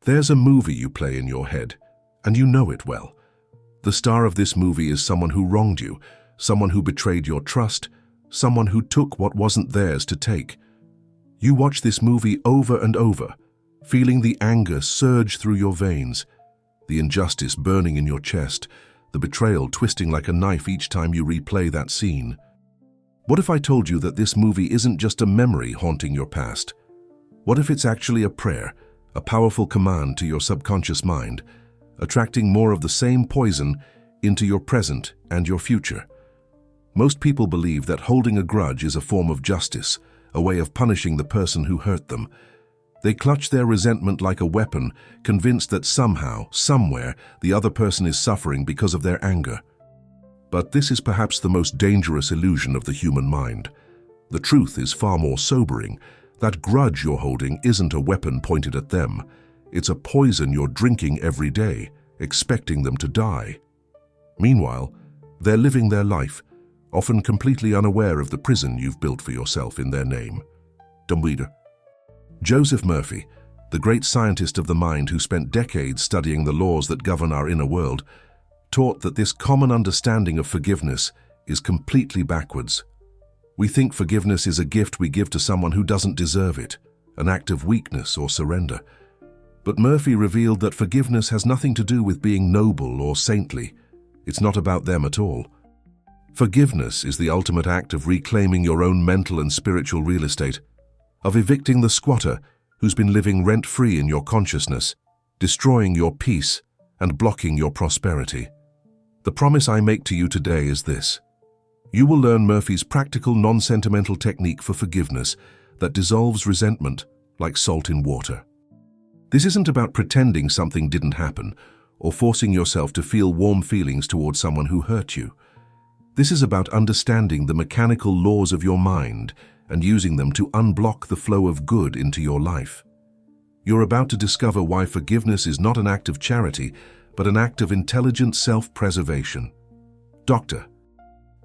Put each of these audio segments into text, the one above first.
There's a movie you play in your head, and you know it well. The star of this movie is someone who wronged you, someone who betrayed your trust, someone who took what wasn't theirs to take. You watch this movie over and over, feeling the anger surge through your veins, the injustice burning in your chest, the betrayal twisting like a knife each time you replay that scene. What if I told you that this movie isn't just a memory haunting your past? What if it's actually a prayer, a powerful command to your subconscious mind, attracting more of the same poison into your present and your future? Most people believe that holding a grudge is a form of justice, a way of punishing the person who hurt them. They clutch their resentment like a weapon, convinced that somehow, somewhere, the other person is suffering because of their anger. But this is perhaps the most dangerous illusion of the human mind. The truth is far more sobering. That grudge you're holding isn't a weapon pointed at them. It's a poison you're drinking every day, expecting them to die. Meanwhile, they're living their life, often completely unaware of the prison you've built for yourself in their name. Dumwida. Joseph Murphy, the great scientist of the mind who spent decades studying the laws that govern our inner world, taught that this common understanding of forgiveness is completely backwards. We think forgiveness is a gift we give to someone who doesn't deserve it, an act of weakness or surrender. But Murphy revealed that forgiveness has nothing to do with being noble or saintly. It's not about them at all. Forgiveness is the ultimate act of reclaiming your own mental and spiritual real estate, of evicting the squatter who's been living rent-free in your consciousness, destroying your peace and blocking your prosperity. The promise I make to you today is this. You will learn Murphy's practical, non-sentimental technique for forgiveness that dissolves resentment like salt in water. This isn't about pretending something didn't happen or forcing yourself to feel warm feelings towards someone who hurt you. This is about understanding the mechanical laws of your mind and using them to unblock the flow of good into your life. You're about to discover why forgiveness is not an act of charity, but an act of intelligent self-preservation. Doctor.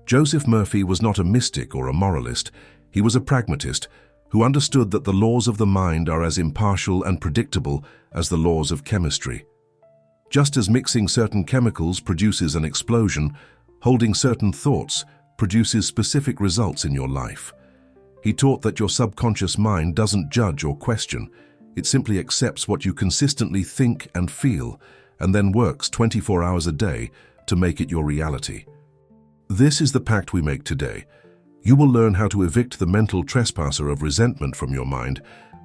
Joseph Murphy was not a mystic or a moralist. He was a pragmatist who understood that the laws of the mind are as impartial and predictable as the laws of chemistry. Just as mixing certain chemicals produces an explosion, holding certain thoughts produces specific results in your life. He taught that your subconscious mind doesn't judge or question. It simply accepts what you consistently think and feel, and then works 24 hours a day to make it your reality. This is the pact we make today. You will learn how to evict the mental trespasser of resentment from your mind,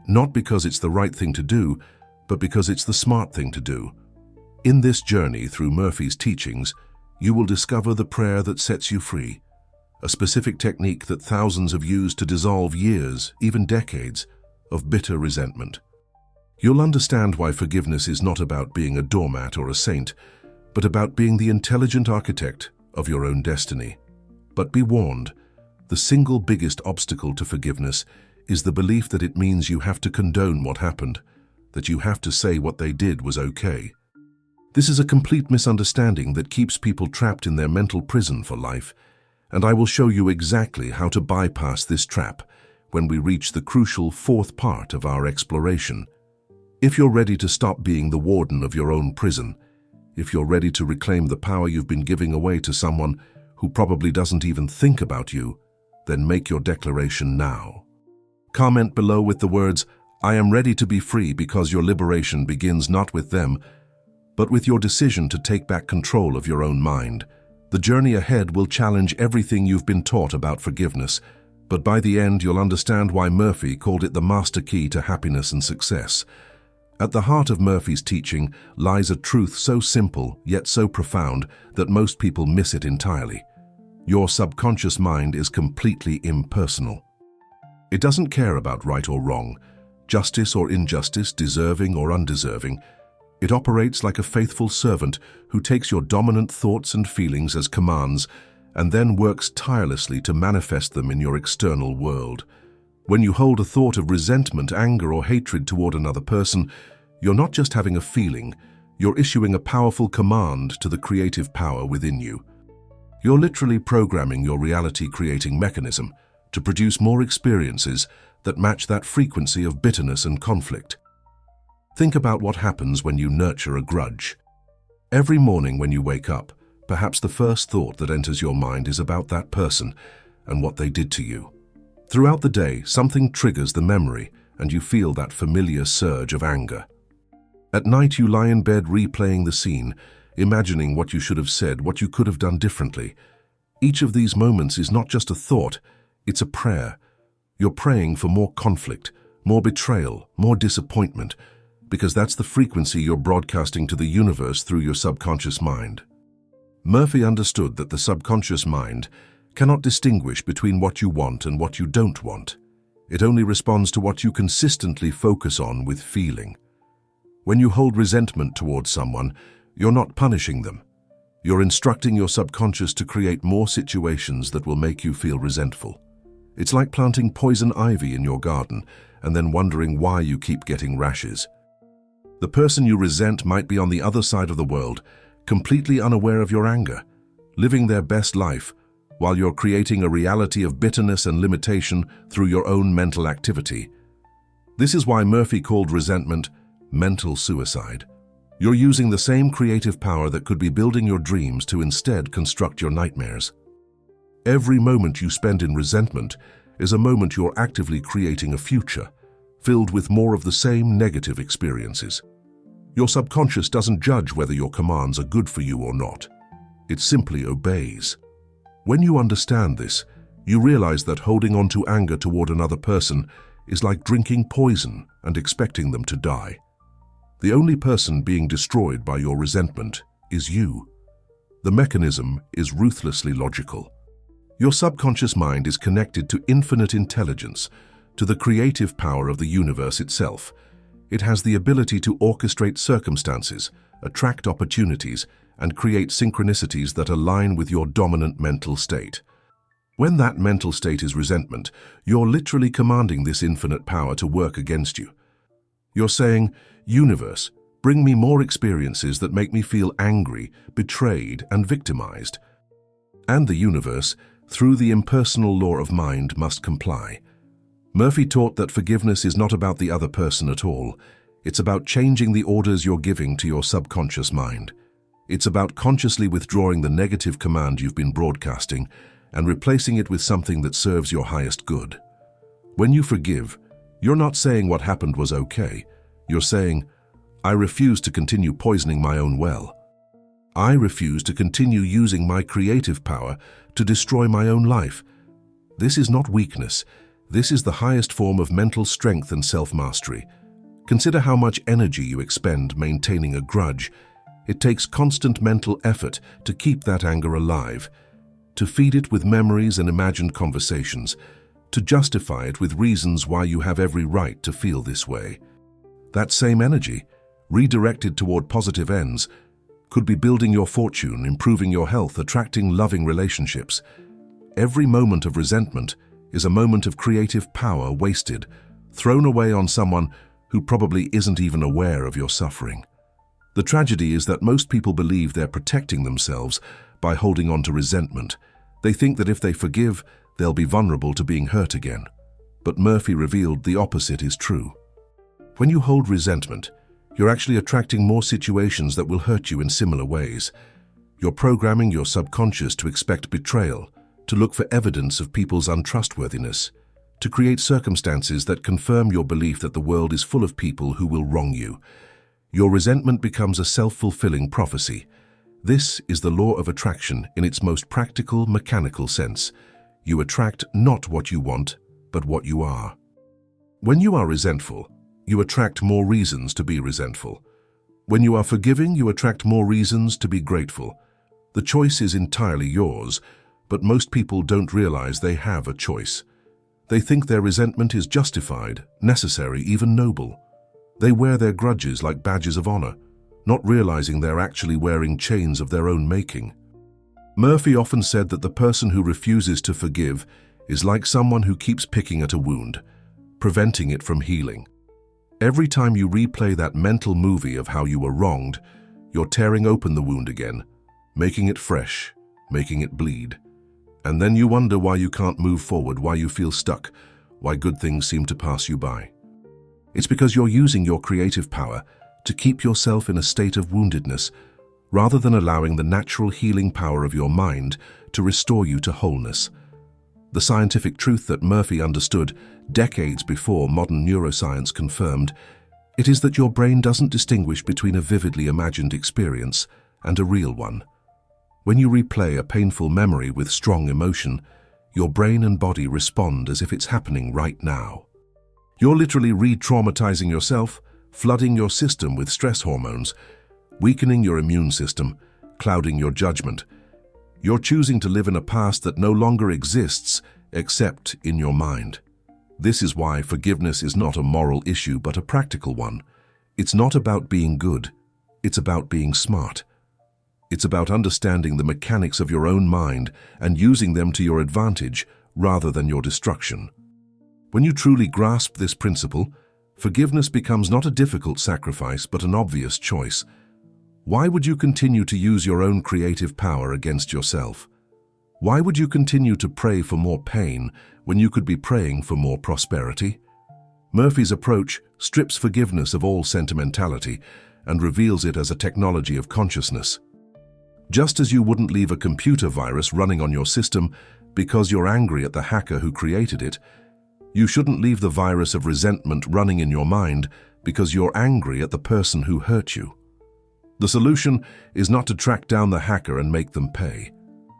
not because it's the right thing to do, but because it's the smart thing to do. In this journey through Murphy's teachings, you will discover the prayer that sets you free, a specific technique that thousands have used to dissolve years, even decades, of bitter resentment. You'll understand why forgiveness is not about being a doormat or a saint, but about being the intelligent architect of your own destiny. But be warned, the single biggest obstacle to forgiveness is the belief that it means you have to condone what happened, that you have to say what they did was okay. This is a complete misunderstanding that keeps people trapped in their mental prison for life, and I will show you exactly how to bypass this trap when we reach the crucial fourth part of our exploration. If you're ready to stop being the warden of your own prison, if you're ready to reclaim the power you've been giving away to someone who probably doesn't even think about you, then make your declaration now. Comment below with the words, "I am ready to be free," because your liberation begins not with them, but with your decision to take back control of your own mind. The journey ahead will challenge everything you've been taught about forgiveness, but by the end you'll understand why Murphy called it the master key to happiness and success. At the heart of Murphy's teaching lies a truth so simple yet so profound that most people miss it entirely. Your subconscious mind is completely impersonal. It doesn't care about right or wrong, justice or injustice, deserving or undeserving. It operates like a faithful servant who takes your dominant thoughts and feelings as commands and then works tirelessly to manifest them in your external world. When you hold a thought of resentment, anger, or hatred toward another person, you're not just having a feeling, you're issuing a powerful command to the creative power within you. You're literally programming your reality-creating mechanism to produce more experiences that match that frequency of bitterness and conflict. Think about what happens when you nurture a grudge. Every morning when you wake up, perhaps the first thought that enters your mind is about that person and what they did to you. Throughout the day, something triggers the memory and you feel that familiar surge of anger. At night, you lie in bed replaying the scene, imagining what you should have said, what you could have done differently. Each of these moments is not just a thought, it's a prayer. You're praying for more conflict, more betrayal, more disappointment, because that's the frequency you're broadcasting to the universe through your subconscious mind. Murphy understood that the subconscious mind cannot distinguish between what you want and what you don't want. It only responds to what you consistently focus on with feeling. When you hold resentment towards someone, you're not punishing them. You're instructing your subconscious to create more situations that will make you feel resentful. It's like planting poison ivy in your garden and then wondering why you keep getting rashes. The person you resent might be on the other side of the world, completely unaware of your anger, living their best life, while you're creating a reality of bitterness and limitation through your own mental activity. This is why Murphy called resentment mental suicide. You're using the same creative power that could be building your dreams to instead construct your nightmares. Every moment you spend in resentment is a moment you're actively creating a future, filled with more of the same negative experiences. Your subconscious doesn't judge whether your commands are good for you or not. It simply obeys. When you understand this, you realize that holding on to anger toward another person is like drinking poison and expecting them to die. The only person being destroyed by your resentment is you. The mechanism is ruthlessly logical. Your subconscious mind is connected to infinite intelligence, to the creative power of the universe itself. It has the ability to orchestrate circumstances, attract opportunities, and create synchronicities that align with your dominant mental state. When that mental state is resentment, you're literally commanding this infinite power to work against you. You're saying, "Universe, bring me more experiences that make me feel angry, betrayed, and victimized." And the universe, through the impersonal law of mind, must comply. Murphy taught that forgiveness is not about the other person at all. It's about changing the orders you're giving to your subconscious mind. It's about consciously withdrawing the negative command you've been broadcasting and replacing it with something that serves your highest good. When you forgive, you're not saying what happened was okay. You're saying, "I refuse to continue poisoning my own well. I refuse to continue using my creative power to destroy my own life." This is not weakness. This is the highest form of mental strength and self-mastery. Consider how much energy you expend maintaining a grudge. It takes constant mental effort to keep that anger alive, to feed it with memories and imagined conversations, to justify it with reasons why you have every right to feel this way. That same energy, redirected toward positive ends, could be building your fortune, improving your health, attracting loving relationships. Every moment of resentment is a moment of creative power wasted, thrown away on someone who probably isn't even aware of your suffering. The tragedy is that most people believe they're protecting themselves by holding on to resentment. They think that if they forgive, they'll be vulnerable to being hurt again. But Murphy revealed the opposite is true. When you hold resentment, you're actually attracting more situations that will hurt you in similar ways. You're programming your subconscious to expect betrayal, to look for evidence of people's untrustworthiness, to create circumstances that confirm your belief that the world is full of people who will wrong you. Your resentment becomes a self-fulfilling prophecy. This is the law of attraction in its most practical, mechanical sense. You attract not what you want, but what you are. When you are resentful, you attract more reasons to be resentful. When you are forgiving, you attract more reasons to be grateful. The choice is entirely yours, but most people don't realize they have a choice. They think their resentment is justified, necessary, even noble. They wear their grudges like badges of honor, not realizing they're actually wearing chains of their own making. Murphy often said that the person who refuses to forgive is like someone who keeps picking at a wound, preventing it from healing. Every time you replay that mental movie of how you were wronged, you're tearing open the wound again, making it fresh, making it bleed. And then you wonder why you can't move forward, why you feel stuck, why good things seem to pass you by. It's because you're using your creative power to keep yourself in a state of woundedness, rather than allowing the natural healing power of your mind to restore you to wholeness. The scientific truth that Murphy understood decades before modern neuroscience confirmed, it is that your brain doesn't distinguish between a vividly imagined experience and a real one. When you replay a painful memory with strong emotion, your brain and body respond as if it's happening right now. You're literally re-traumatizing yourself, flooding your system with stress hormones, weakening your immune system, clouding your judgment. You're choosing to live in a past that no longer exists except in your mind. This is why forgiveness is not a moral issue but a practical one. It's not about being good, it's about being smart. It's about understanding the mechanics of your own mind and using them to your advantage rather than your destruction. When you truly grasp this principle, forgiveness becomes not a difficult sacrifice but an obvious choice. Why would you continue to use your own creative power against yourself? Why would you continue to pray for more pain when you could be praying for more prosperity? Murphy's approach strips forgiveness of all sentimentality and reveals it as a technology of consciousness. Just as you wouldn't leave a computer virus running on your system because you're angry at the hacker who created it, you shouldn't leave the virus of resentment running in your mind because you're angry at the person who hurt you. The solution is not to track down the hacker and make them pay.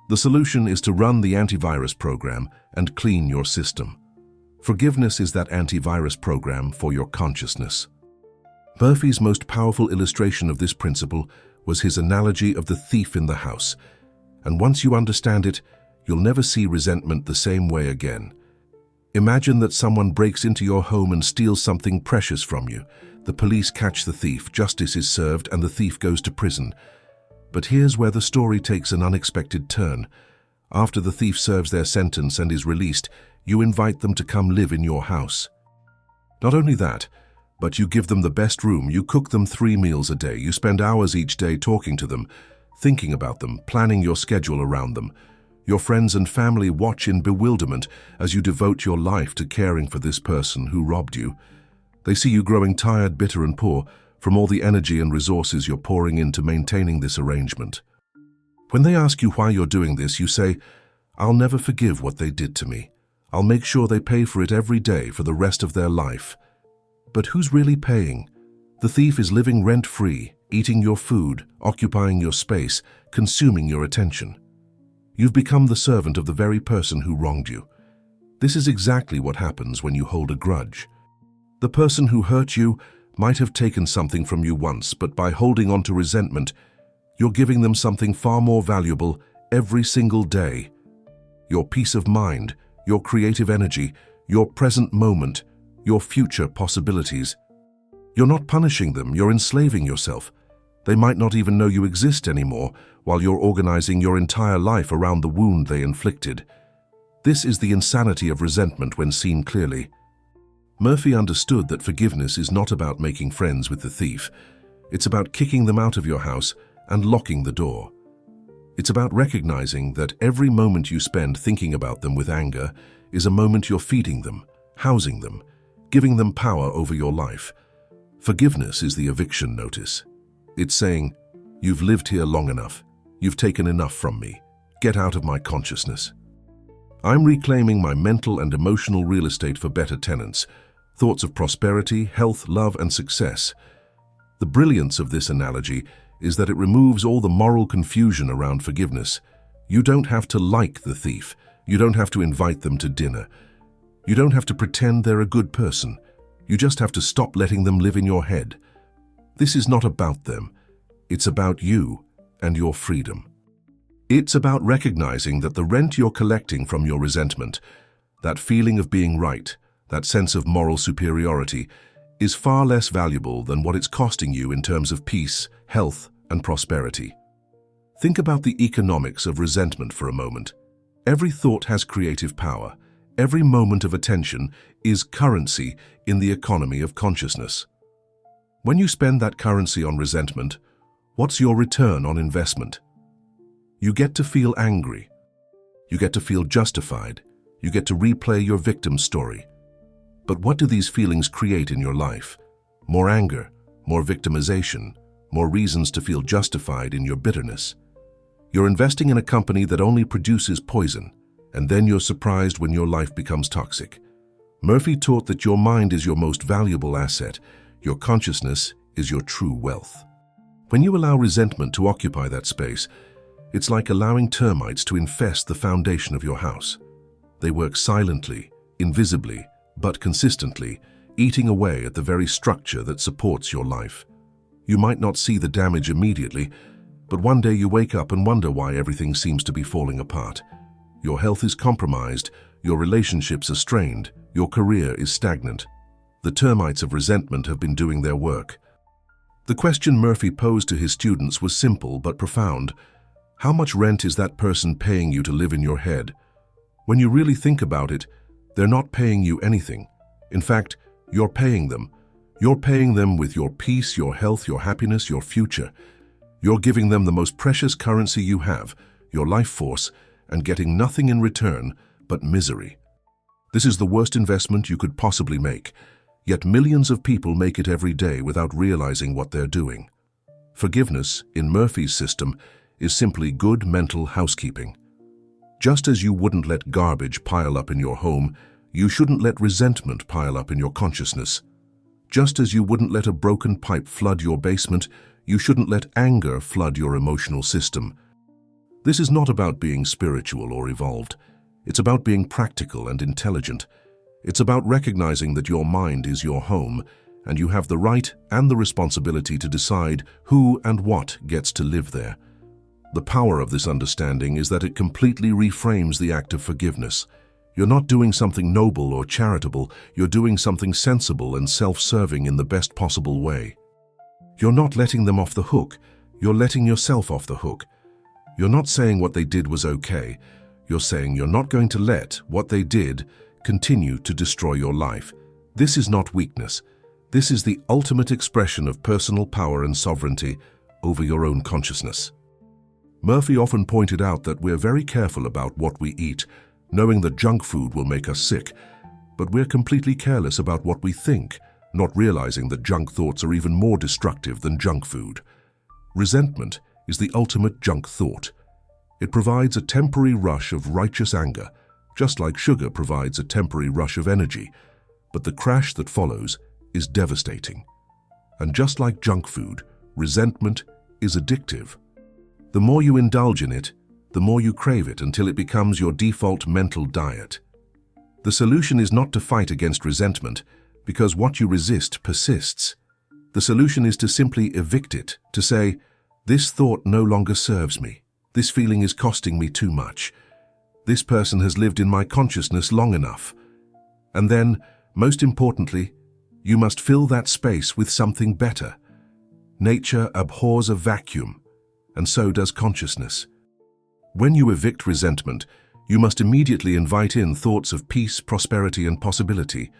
The solution is to run the antivirus program and clean your system. Forgiveness is that antivirus program for your consciousness. Murphy's most powerful illustration of this principle was his analogy of the thief in the house. And once you understand it, you'll never see resentment the same way again. Imagine that someone breaks into your home and steals something precious from you. The police catch the thief, justice is served, and the thief goes to prison. But here's where the story takes an unexpected turn. After the thief serves their sentence and is released, you invite them to come live in your house. Not only that, but you give them the best room, you cook them 3 meals a day, you spend hours each day talking to them, thinking about them, planning your schedule around them. Your friends and family watch in bewilderment as you devote your life to caring for this person who robbed you. They see you growing tired, bitter, and poor from all the energy and resources you're pouring into maintaining this arrangement. When they ask you why you're doing this, you say, "I'll never forgive what they did to me. I'll make sure they pay for it every day for the rest of their life." But who's really paying? The thief is living rent-free, eating your food, occupying your space, consuming your attention. You've become the servant of the very person who wronged you. This is exactly what happens when you hold a grudge. The person who hurt you might have taken something from you once, but by holding on to resentment, you're giving them something far more valuable every single day. Your peace of mind, your creative energy, your present moment, your future possibilities. You're not punishing them, you're enslaving yourself. They might not even know you exist anymore while you're organizing your entire life around the wound they inflicted. This is the insanity of resentment when seen clearly. Murphy understood that forgiveness is not about making friends with the thief. It's about kicking them out of your house and locking the door. It's about recognizing that every moment you spend thinking about them with anger is a moment you're feeding them, housing them, giving them power over your life. Forgiveness is the eviction notice. It's saying, "You've lived here long enough. You've taken enough from me. Get out of my consciousness. I'm reclaiming my mental and emotional real estate for better tenants, thoughts of prosperity, health, love, and success." The brilliance of this analogy is that it removes all the moral confusion around forgiveness. You don't have to like the thief. You don't have to invite them to dinner. You don't have to pretend they're a good person. You just have to stop letting them live in your head. This is not about them. It's about you and your freedom. It's about recognizing that the rent you're collecting from your resentment, that feeling of being right, that sense of moral superiority, is far less valuable than what it's costing you in terms of peace, health, and prosperity. Think about the economics of resentment for a moment. Every thought has creative power. Every moment of attention is currency in the economy of consciousness. When you spend that currency on resentment, what's your return on investment? You get to feel angry. You get to feel justified. You get to replay your victim story. But what do these feelings create in your life? More anger, more victimization, more reasons to feel justified in your bitterness. You're investing in a company that only produces poison, and then you're surprised when your life becomes toxic. Murphy taught that your mind is your most valuable asset. Your consciousness is your true wealth. When you allow resentment to occupy that space, it's like allowing termites to infest the foundation of your house. They work silently, invisibly, but consistently, eating away at the very structure that supports your life. You might not see the damage immediately, but one day you wake up and wonder why everything seems to be falling apart. Your health is compromised, your relationships are strained, your career is stagnant. The termites of resentment have been doing their work. The question Murphy posed to his students was simple but profound. How much rent is that person paying you to live in your head? When you really think about it, they're not paying you anything. In fact, you're paying them. You're paying them with your peace, your health, your happiness, your future. You're giving them the most precious currency you have, your life force, and getting nothing in return but misery. This is the worst investment you could possibly make, yet millions of people make it every day without realizing what they're doing. Forgiveness, in Murphy's system, is simply good mental housekeeping. Just as you wouldn't let garbage pile up in your home, you shouldn't let resentment pile up in your consciousness. Just as you wouldn't let a broken pipe flood your basement, you shouldn't let anger flood your emotional system. This is not about being spiritual or evolved. It's about being practical and intelligent. It's about recognizing that your mind is your home, and you have the right and the responsibility to decide who and what gets to live there. The power of this understanding is that it completely reframes the act of forgiveness. You're not doing something noble or charitable, you're doing something sensible and self-serving in the best possible way. You're not letting them off the hook, you're letting yourself off the hook. You're not saying what they did was okay, you're saying you're not going to let what they did continue to destroy your life. This is not weakness. This is the ultimate expression of personal power and sovereignty over your own consciousness. Murphy often pointed out that we're very careful about what we eat, knowing that junk food will make us sick, but we're completely careless about what we think, not realizing that junk thoughts are even more destructive than junk food. Resentment is the ultimate junk thought. It provides a temporary rush of righteous anger, just like sugar provides a temporary rush of energy, but the crash that follows is devastating. And just like junk food, resentment is addictive. The more you indulge in it, the more you crave it until it becomes your default mental diet. The solution is not to fight against resentment, because what you resist persists. The solution is to simply evict it, to say, "This thought no longer serves me. This feeling is costing me too much. This person has lived in my consciousness long enough." And then, most importantly, you must fill that space with something better. Nature abhors a vacuum, and so does consciousness. When you evict resentment, you must immediately invite in thoughts of peace, prosperity, and possibility.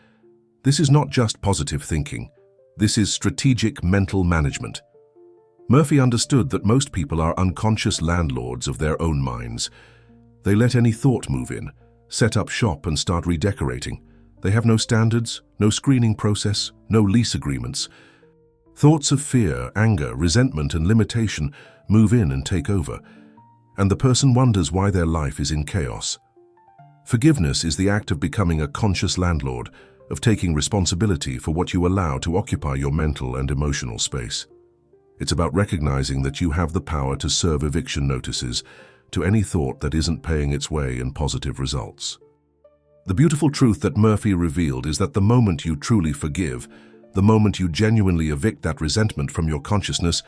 This is not just positive thinking. This is strategic mental management. Murphy understood that most people are unconscious landlords of their own minds. They let any thought move in, set up shop and start redecorating. They have no standards, no screening process, no lease agreements. Thoughts of fear, anger, resentment, and limitation move in and take over, and the person wonders why their life is in chaos. Forgiveness is the act of becoming a conscious landlord, of taking responsibility for what you allow to occupy your mental and emotional space. It's about recognizing that you have the power to serve eviction notices to any thought that isn't paying its way in positive results. The beautiful truth that Murphy revealed is that the moment you truly forgive, the moment you genuinely evict that resentment from your consciousness,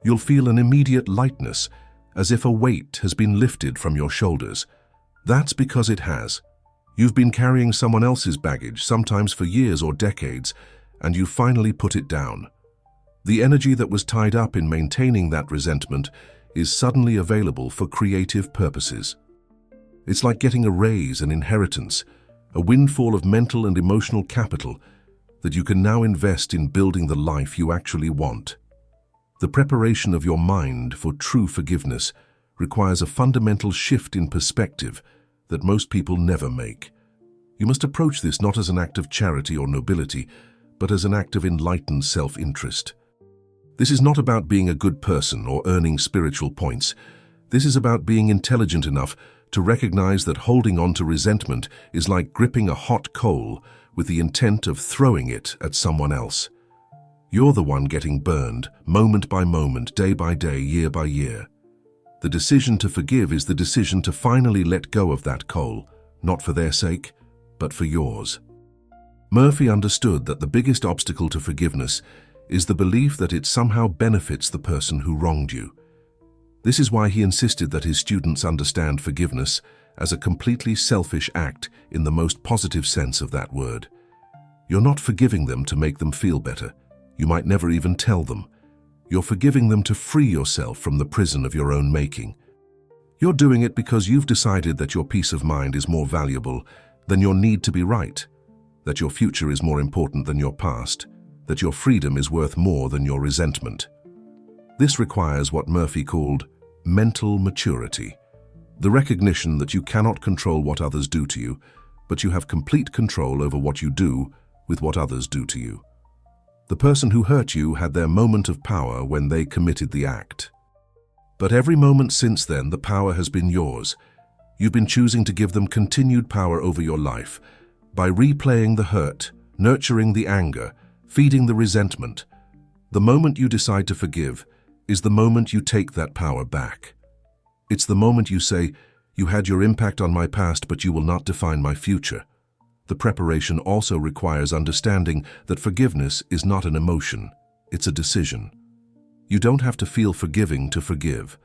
you'll feel an immediate lightness, as if a weight has been lifted from your shoulders. That's because it has. You've been carrying someone else's baggage, sometimes for years or decades, and you finally put it down. The energy that was tied up in maintaining that resentment is suddenly available for creative purposes. It's like getting a raise, an inheritance, a windfall of mental and emotional capital that you can now invest in building the life you actually want. The preparation of your mind for true forgiveness requires a fundamental shift in perspective that most people never make. You must approach this not as an act of charity or nobility, but as an act of enlightened self-interest. This is not about being a good person or earning spiritual points. This is about being intelligent enough to recognize that holding on to resentment is like gripping a hot coal with the intent of throwing it at someone else. You're the one getting burned, moment by moment, day by day, year by year. The decision to forgive is the decision to finally let go of that coal, not for their sake, but for yours. Murphy understood that the biggest obstacle to forgiveness is the belief that it somehow benefits the person who wronged you. This is why he insisted that his students understand forgiveness as a completely selfish act in the most positive sense of that word. You're not forgiving them to make them feel better. You might never even tell them. You're forgiving them to free yourself from the prison of your own making. You're doing it because you've decided that your peace of mind is more valuable than your need to be right, that your future is more important than your past, that your freedom is worth more than your resentment. This requires what Murphy called mental maturity, the recognition that you cannot control what others do to you, but you have complete control over what you do with what others do to you. The person who hurt you had their moment of power when they committed the act. But every moment since then, the power has been yours. You've been choosing to give them continued power over your life by replaying the hurt, nurturing the anger, feeding the resentment. The moment you decide to forgive is the moment you take that power back. It's the moment you say, "You had your impact on my past, but you will not define my future." The preparation also requires understanding that forgiveness is not an emotion, it's a decision. You don't have to feel forgiving to forgive.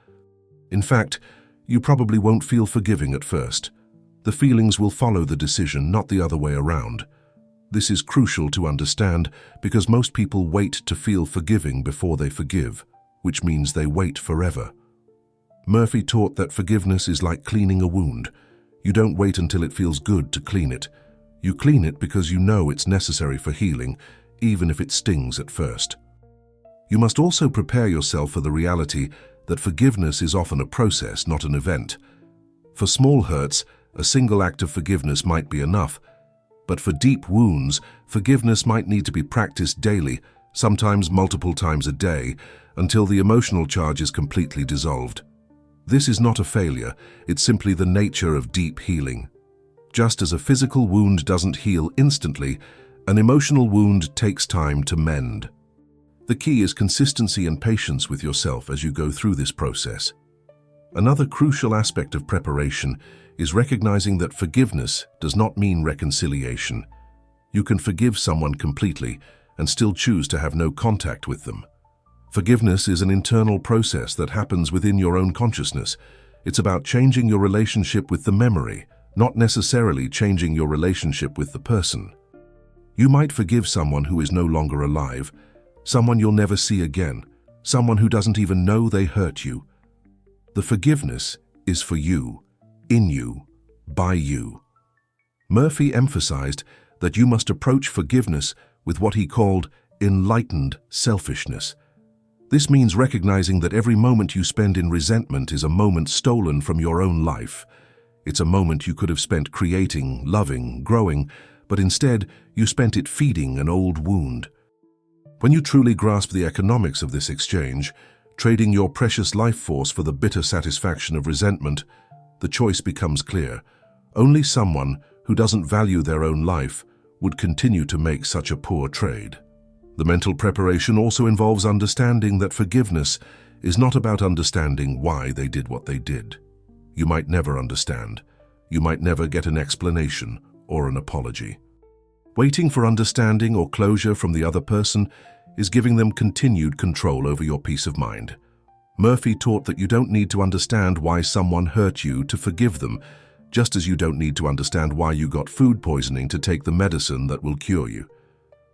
In fact, you probably won't feel forgiving at first. The feelings will follow the decision, not the other way around. This is crucial to understand because most people wait to feel forgiving before they forgive, which means they wait forever. Murphy taught that forgiveness is like cleaning a wound. You don't wait until it feels good to clean it. You clean it because you know it's necessary for healing, even if it stings at first. You must also prepare yourself for the reality that forgiveness is often a process, not an event. For small hurts, a single act of forgiveness might be enough, but for deep wounds, forgiveness might need to be practiced daily, sometimes multiple times a day, until the emotional charge is completely dissolved. This is not a failure, it's simply the nature of deep healing. Just as a physical wound doesn't heal instantly, an emotional wound takes time to mend. The key is consistency and patience with yourself as you go through this process. Another crucial aspect of preparation is recognizing that forgiveness does not mean reconciliation. You can forgive someone completely and still choose to have no contact with them. Forgiveness is an internal process that happens within your own consciousness. It's about changing your relationship with the memory, not necessarily changing your relationship with the person. You might forgive someone who is no longer alive, someone you'll never see again, someone who doesn't even know they hurt you. The forgiveness is for you, in you, by you. Murphy emphasized that you must approach forgiveness with what he called enlightened selfishness. This means recognizing that every moment you spend in resentment is a moment stolen from your own life. It's a moment you could have spent creating, loving, growing, but instead you spent it feeding an old wound. When you truly grasp the economics of this exchange, trading your precious life force for the bitter satisfaction of resentment, the choice becomes clear. Only someone who doesn't value their own life would continue to make such a poor trade. The mental preparation also involves understanding that forgiveness is not about understanding why they did what they did. You might never understand. You might never get an explanation or an apology. Waiting for understanding or closure from the other person is giving them continued control over your peace of mind. Murphy taught that you don't need to understand why someone hurt you to forgive them, just as you don't need to understand why you got food poisoning to take the medicine that will cure you.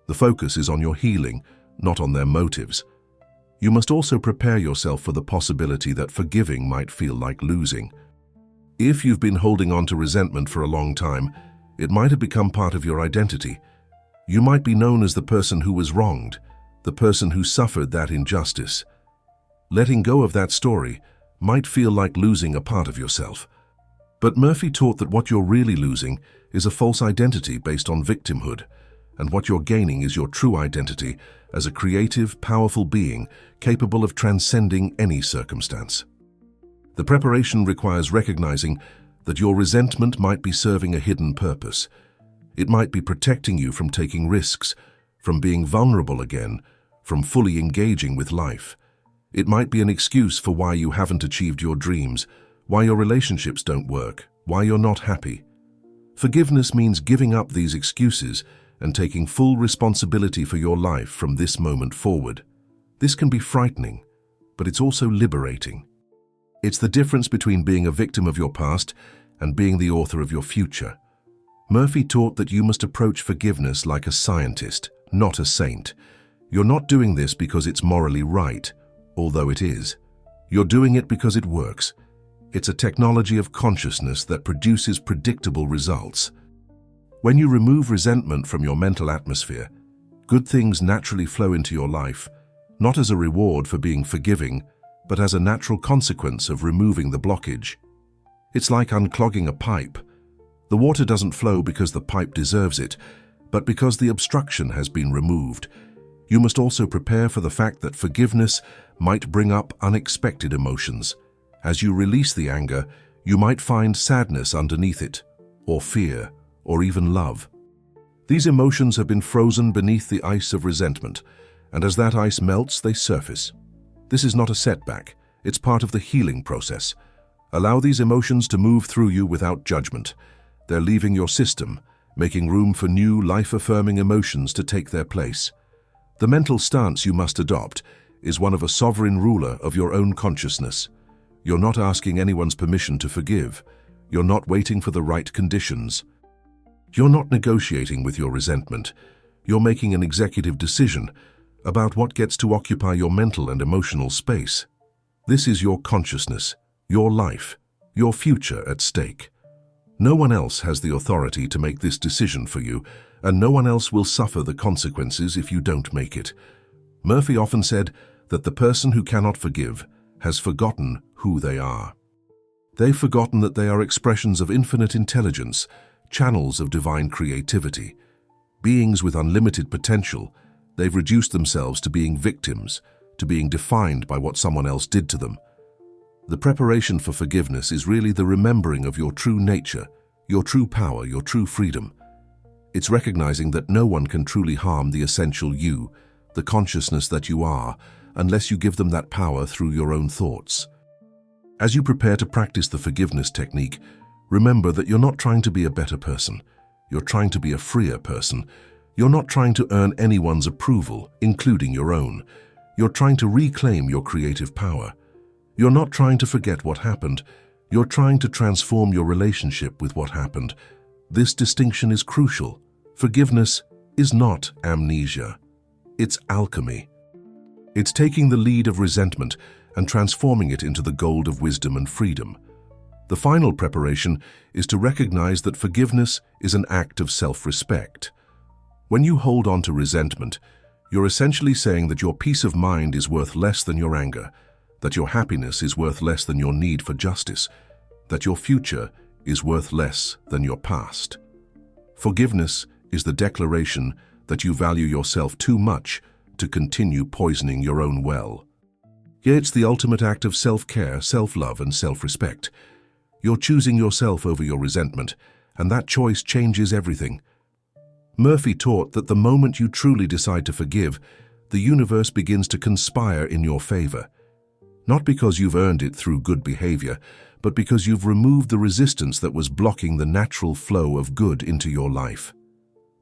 The focus is on your healing, not on their motives. You must also prepare yourself for the possibility that forgiving might feel like losing. If you've been holding on to resentment for a long time, it might have become part of your identity. You might be known as the person who was wronged, the person who suffered that injustice. Letting go of that story might feel like losing a part of yourself. But Murphy taught that what you're really losing is a false identity based on victimhood, and what you're gaining is your true identity as a creative, powerful being capable of transcending any circumstance. The preparation requires recognizing that your resentment might be serving a hidden purpose. It might be protecting you from taking risks, from being vulnerable again, from fully engaging with life. It might be an excuse for why you haven't achieved your dreams, why your relationships don't work, why you're not happy. Forgiveness means giving up these excuses and taking full responsibility for your life from this moment forward. This can be frightening, but it's also liberating. It's the difference between being a victim of your past and being the author of your future. Murphy taught that you must approach forgiveness like a scientist, not a saint. You're not doing this because it's morally right, although it is. You're doing it because it works. It's a technology of consciousness that produces predictable results. When you remove resentment from your mental atmosphere, good things naturally flow into your life, not as a reward for being forgiving, but as a natural consequence of removing the blockage. It's like unclogging a pipe. The water doesn't flow because the pipe deserves it, but because the obstruction has been removed. You must also prepare for the fact that forgiveness might bring up unexpected emotions. As you release the anger, you might find sadness underneath it, or fear, or even love. These emotions have been frozen beneath the ice of resentment, and as that ice melts, they surface. This is not a setback, it's part of the healing process. Allow these emotions to move through you without judgment. They're leaving your system, making room for new, life-affirming emotions to take their place. The mental stance you must adopt is one of a sovereign ruler of your own consciousness. You're not asking anyone's permission to forgive. You're not waiting for the right conditions. You're not negotiating with your resentment. You're making an executive decision about what gets to occupy your mental and emotional space. This is your consciousness, your life, your future at stake. No one else has the authority to make this decision for you, and no one else will suffer the consequences if you don't make it. Murphy often said that the person who cannot forgive has forgotten who they are. They've forgotten that they are expressions of infinite intelligence, channels of divine creativity. Beings with unlimited potential, they've reduced themselves to being victims, to being defined by what someone else did to them. The preparation for forgiveness is really the remembering of your true nature, your true power, your true freedom. It's recognizing that no one can truly harm the essential you, the consciousness that you are, unless you give them that power through your own thoughts. As you prepare to practice the forgiveness technique, remember that you're not trying to be a better person. You're trying to be a freer person. You're not trying to earn anyone's approval, including your own. You're trying to reclaim your creative power. You're not trying to forget what happened. You're trying to transform your relationship with what happened. This distinction is crucial. Forgiveness is not amnesia. It's alchemy. It's taking the lead of resentment and transforming it into the gold of wisdom and freedom. The final preparation is to recognize that forgiveness is an act of self-respect. When you hold on to resentment, you're essentially saying that your peace of mind is worth less than your anger, that your happiness is worth less than your need for justice, that your future is worth less than your past. Forgiveness is the declaration that you value yourself too much to continue poisoning your own well. Yet it's the ultimate act of self-care, self-love, and self-respect. You're choosing yourself over your resentment, and that choice changes everything. Murphy taught that the moment you truly decide to forgive, the universe begins to conspire in your favor. Not because you've earned it through good behavior, but because you've removed the resistance that was blocking the natural flow of good into your life.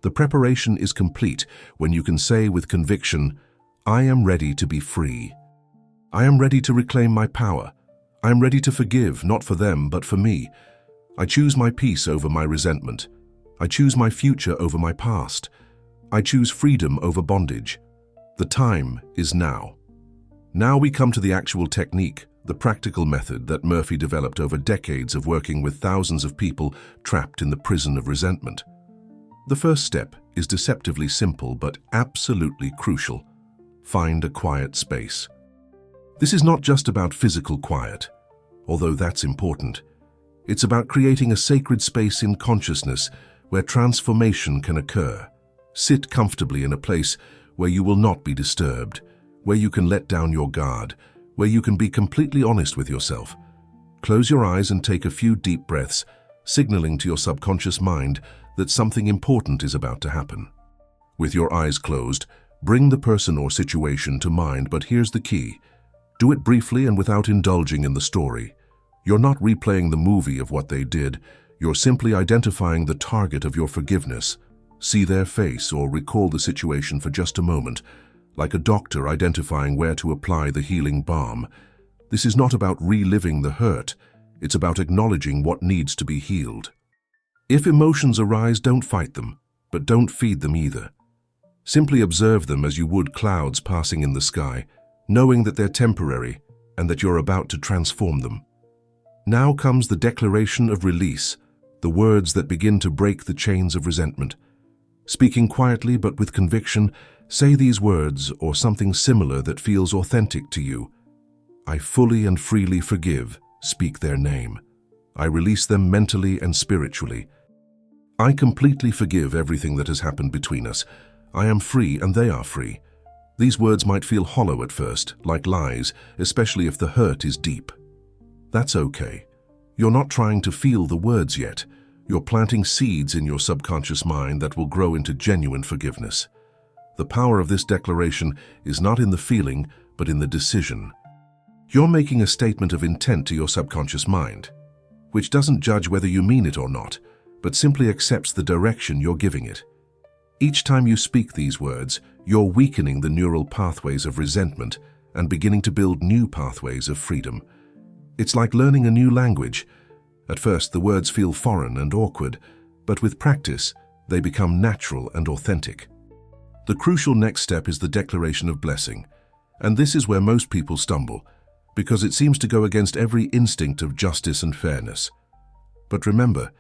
The preparation is complete when you can say with conviction, "I am ready to be free. I am ready to reclaim my power. I am ready to forgive, not for them, but for me. I choose my peace over my resentment. I choose my future over my past. I choose freedom over bondage. The time is now." Now we come to the actual technique, the practical method that Murphy developed over decades of working with thousands of people trapped in the prison of resentment. The first step is deceptively simple but absolutely crucial. Find a quiet space. This is not just about physical quiet, although that's important. It's about creating a sacred space in consciousness where transformation can occur. Sit comfortably in a place where you will not be disturbed, where you can let down your guard, where you can be completely honest with yourself. Close your eyes and take a few deep breaths, signaling to your subconscious mind that something important is about to happen. With your eyes closed, bring the person or situation to mind, but here's the key. Do it briefly and without indulging in the story. You're not replaying the movie of what they did. You're simply identifying the target of your forgiveness. See their face or recall the situation for just a moment, like a doctor identifying where to apply the healing balm. This is not about reliving the hurt. It's about acknowledging what needs to be healed. If emotions arise, don't fight them, but don't feed them either. Simply observe them as you would clouds passing in the sky, knowing that they're temporary and that you're about to transform them. Now comes the declaration of release, the words that begin to break the chains of resentment. Speaking quietly but with conviction, say these words or something similar that feels authentic to you. I fully and freely forgive. Speak their name. I release them mentally and spiritually. I completely forgive everything that has happened between us. I am free and they are free. These words might feel hollow at first, like lies, especially if the hurt is deep. That's okay. You're not trying to feel the words yet. You're planting seeds in your subconscious mind that will grow into genuine forgiveness. The power of this declaration is not in the feeling, but in the decision. You're making a statement of intent to your subconscious mind, which doesn't judge whether you mean it or not, but simply accepts the direction you're giving it. Each time you speak these words, you're weakening the neural pathways of resentment and beginning to build new pathways of freedom. It's like learning a new language. At first, the words feel foreign and awkward, but with practice, they become natural and authentic. The crucial next step is the declaration of blessing, and this is where most people stumble, because it seems to go against every instinct of justice and fairness. But remember,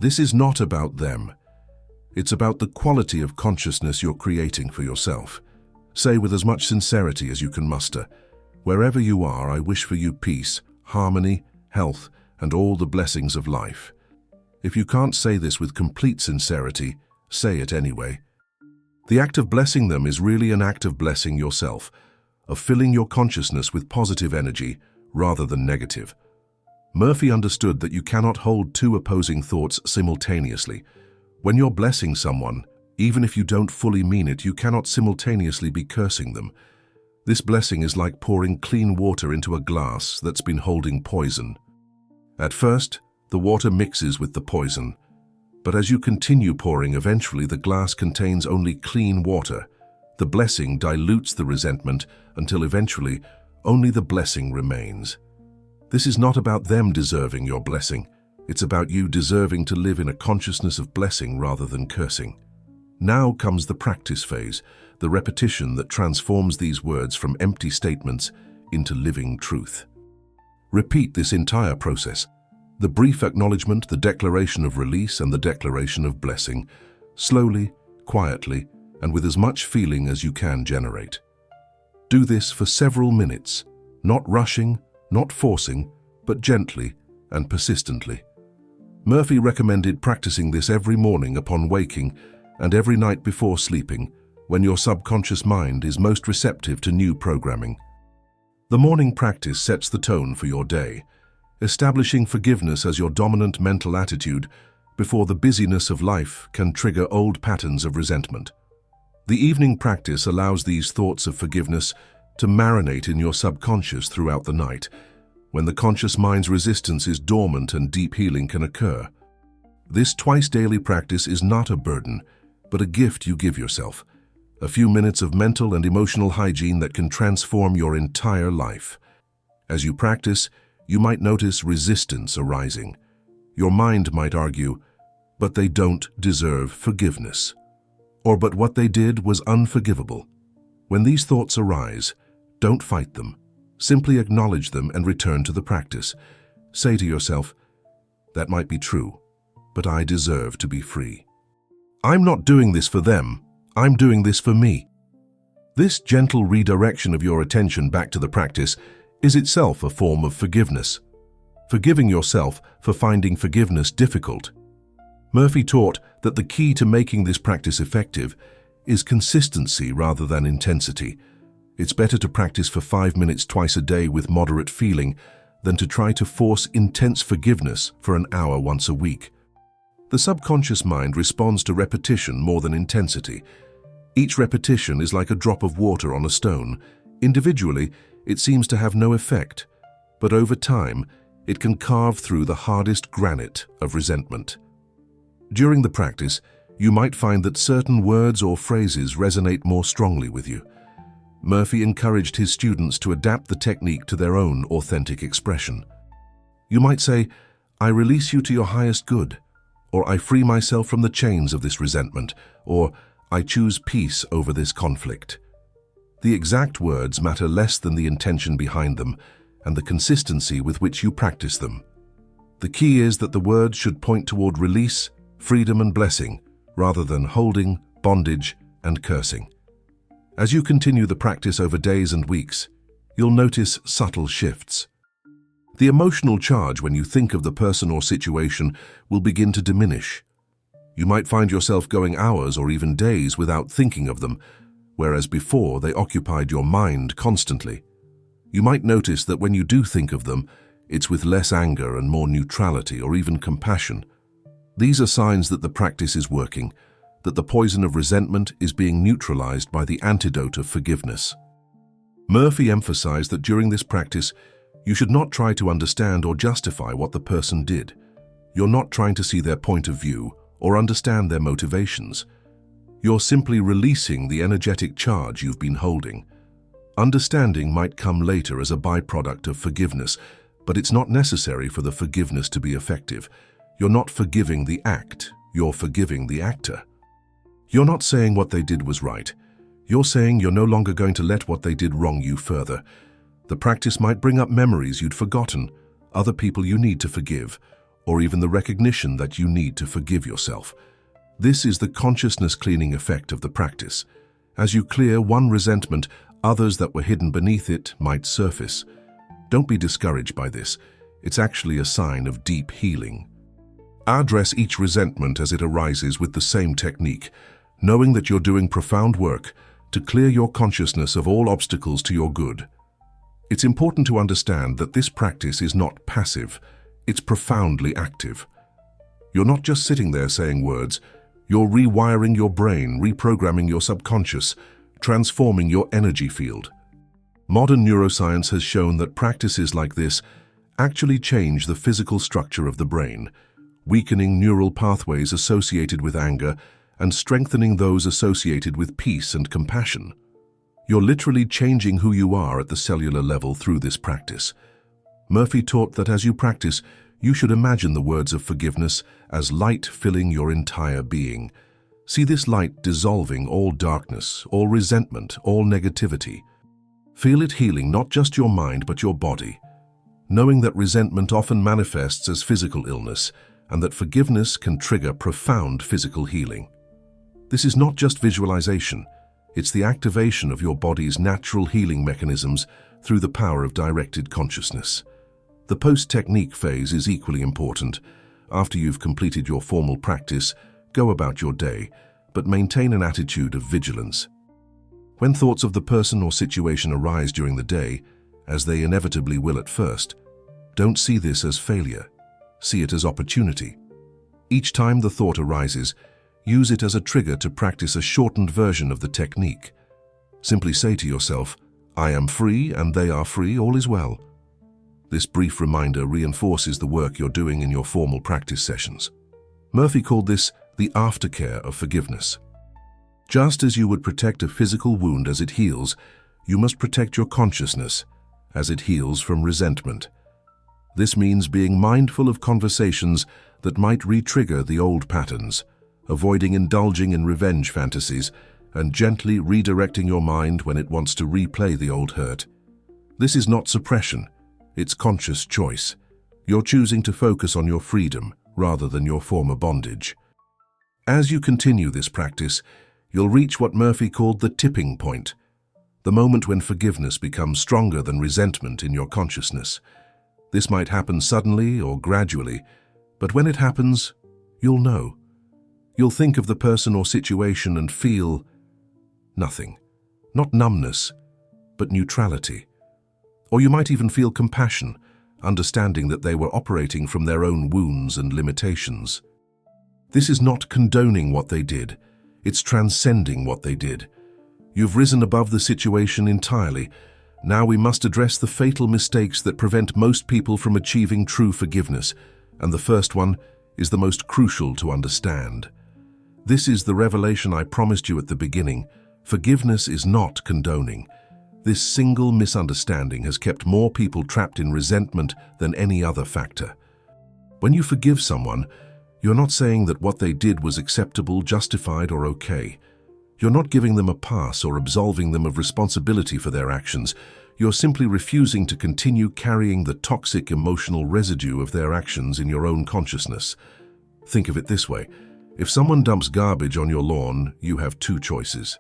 this is not about them. It's about the quality of consciousness you're creating for yourself. Say with as much sincerity as you can muster, wherever you are, I wish for you peace, harmony, health, and all the blessings of life. If you can't say this with complete sincerity, say it anyway. The act of blessing them is really an act of blessing yourself, of filling your consciousness with positive energy rather than negative. Murphy understood that you cannot hold two opposing thoughts simultaneously. When you're blessing someone, even if you don't fully mean it, you cannot simultaneously be cursing them. This blessing is like pouring clean water into a glass that's been holding poison. At first, the water mixes with the poison, but as you continue pouring, eventually the glass contains only clean water. The blessing dilutes the resentment until eventually only the blessing remains. This is not about them deserving your blessing. It's about you deserving to live in a consciousness of blessing rather than cursing. Now comes the practice phase, the repetition that transforms these words from empty statements into living truth. Repeat this entire process, the brief acknowledgement, the declaration of release, and the declaration of blessing, slowly, quietly, and with as much feeling as you can generate. Do this for several minutes, not rushing, not forcing, but gently and persistently. Murphy recommended practicing this every morning upon waking and every night before sleeping, when your subconscious mind is most receptive to new programming. The morning practice sets the tone for your day, establishing forgiveness as your dominant mental attitude before the busyness of life can trigger old patterns of resentment. The evening practice allows these thoughts of forgiveness to marinate in your subconscious throughout the night, when the conscious mind's resistance is dormant and deep healing can occur. This twice-daily practice is not a burden, but a gift you give yourself, a few minutes of mental and emotional hygiene that can transform your entire life. As you practice, you might notice resistance arising. Your mind might argue, but they don't deserve forgiveness. Or, but what they did was unforgivable. When these thoughts arise, don't fight them. Simply acknowledge them and return to the practice. Say to yourself, that might be true, but I deserve to be free. I'm not doing this for them, I'm doing this for me. This gentle redirection of your attention back to the practice is itself a form of forgiveness. forgiving yourself for finding forgiveness difficult. Murphy taught that the key to making this practice effective is consistency rather than intensity. It's better to practice for 5 minutes twice a day with moderate feeling than to try to force intense forgiveness for an hour once a week. The subconscious mind responds to repetition more than intensity. Each repetition is like a drop of water on a stone. Individually, it seems to have no effect, but over time, it can carve through the hardest granite of resentment. During the practice, you might find that certain words or phrases resonate more strongly with you. Murphy encouraged his students to adapt the technique to their own authentic expression. You might say, "I release you to your highest good," or "I free myself from the chains of this resentment," or "I choose peace over this conflict." The exact words matter less than the intention behind them and the consistency with which you practice them. The key is that the words should point toward release, freedom and blessing, rather than holding, bondage, and cursing. As you continue the practice over days and weeks, you'll notice subtle shifts. The emotional charge when you think of the person or situation will begin to diminish. You might find yourself going hours or even days without thinking of them, whereas before they occupied your mind constantly. You might notice that when you do think of them, it's with less anger and more neutrality or even compassion. These are signs that the practice is working, that the poison of resentment is being neutralized by the antidote of forgiveness. Murphy emphasized that during this practice, you should not try to understand or justify what the person did. You're not trying to see their point of view or understand their motivations. You're simply releasing the energetic charge you've been holding. Understanding might come later as a byproduct of forgiveness, but it's not necessary for the forgiveness to be effective. You're not forgiving the act, you're forgiving the actor. You're not saying what they did was right. You're saying you're no longer going to let what they did wrong you further. The practice might bring up memories you'd forgotten, other people you need to forgive, or even the recognition that you need to forgive yourself. This is the consciousness cleaning effect of the practice. As you clear one resentment, others that were hidden beneath it might surface. Don't be discouraged by this. It's actually a sign of deep healing. Address each resentment as it arises with the same technique, knowing that you're doing profound work to clear your consciousness of all obstacles to your good. It's important to understand that this practice is not passive, it's profoundly active. You're not just sitting there saying words, you're rewiring your brain, reprogramming your subconscious, transforming your energy field. Modern neuroscience has shown that practices like this actually change the physical structure of the brain, weakening neural pathways associated with anger and strengthening those associated with peace and compassion. You're literally changing who you are at the cellular level through this practice. Murphy taught that as you practice, you should imagine the words of forgiveness as light filling your entire being. See this light dissolving all darkness, all resentment, all negativity. Feel it healing not just your mind but your body, knowing that resentment often manifests as physical illness and that forgiveness can trigger profound physical healing. This is not just visualization, it's the activation of your body's natural healing mechanisms through the power of directed consciousness. The post-technique phase is equally important. After you've completed your formal practice, go about your day, but maintain an attitude of vigilance. When thoughts of the person or situation arise during the day, as they inevitably will at first, don't see this as failure. See it as opportunity. Each time the thought arises, use it as a trigger to practice a shortened version of the technique. Simply say to yourself, "I am free and they are free, all is well." This brief reminder reinforces the work you're doing in your formal practice sessions. Murphy called this the aftercare of forgiveness. Just as you would protect a physical wound as it heals, you must protect your consciousness as it heals from resentment. This means being mindful of conversations that might re-trigger the old patterns, avoiding indulging in revenge fantasies, and gently redirecting your mind when it wants to replay the old hurt. This is not suppression, it's conscious choice. You're choosing to focus on your freedom rather than your former bondage. As you continue this practice, you'll reach what Murphy called the tipping point, the moment when forgiveness becomes stronger than resentment in your consciousness. This might happen suddenly or gradually, but when it happens, you'll know. You'll think of the person or situation and feel nothing. Not numbness, but neutrality. Or you might even feel compassion, understanding that they were operating from their own wounds and limitations. This is not condoning what they did, it's transcending what they did. You've risen above the situation entirely. Now we must address the fatal mistakes that prevent most people from achieving true forgiveness, and the first one is the most crucial to understand. This is the revelation I promised you at the beginning. Forgiveness is not condoning. This single misunderstanding has kept more people trapped in resentment than any other factor. When you forgive someone, you're not saying that what they did was acceptable, justified, or okay. You're not giving them a pass or absolving them of responsibility for their actions. You're simply refusing to continue carrying the toxic emotional residue of their actions in your own consciousness. Think of it this way. If someone dumps garbage on your lawn, you have two choices.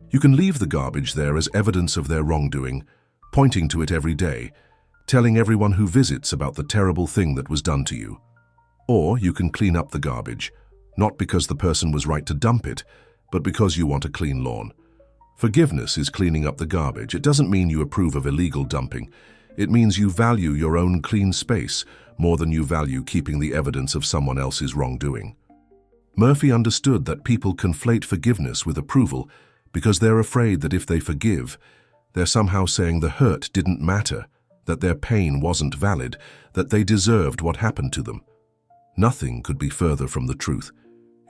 You can leave the garbage there as evidence of their wrongdoing, pointing to it every day, telling everyone who visits about the terrible thing that was done to you. Or you can clean up the garbage, not because the person was right to dump it, but because you want a clean lawn. Forgiveness is cleaning up the garbage. It doesn't mean you approve of illegal dumping. It means you value your own clean space more than you value keeping the evidence of someone else's wrongdoing. Murphy understood that people conflate forgiveness with approval because they're afraid that if they forgive, they're somehow saying the hurt didn't matter, that their pain wasn't valid, that they deserved what happened to them. Nothing could be further from the truth.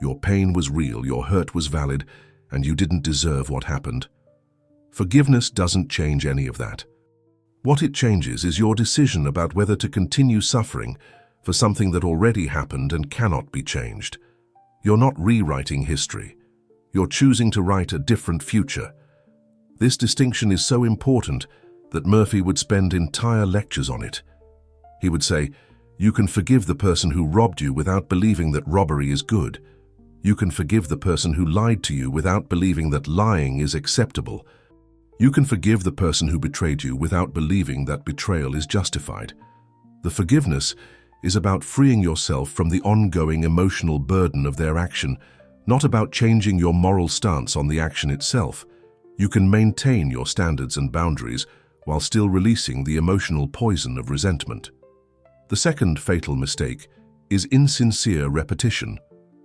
Your pain was real, your hurt was valid, and you didn't deserve what happened. Forgiveness doesn't change any of that. What it changes is your decision about whether to continue suffering for something that already happened and cannot be changed. You're not rewriting history. You're choosing to write a different future. This distinction is so important that Murphy would spend entire lectures on it. He would say, you can forgive the person who robbed you without believing that robbery is good. You can forgive the person who lied to you without believing that lying is acceptable. You can forgive the person who betrayed you without believing that betrayal is justified. The forgiveness is about freeing yourself from the ongoing emotional burden of their action, not about changing your moral stance on the action itself. You can maintain your standards and boundaries while still releasing the emotional poison of resentment. The second fatal mistake is insincere repetition,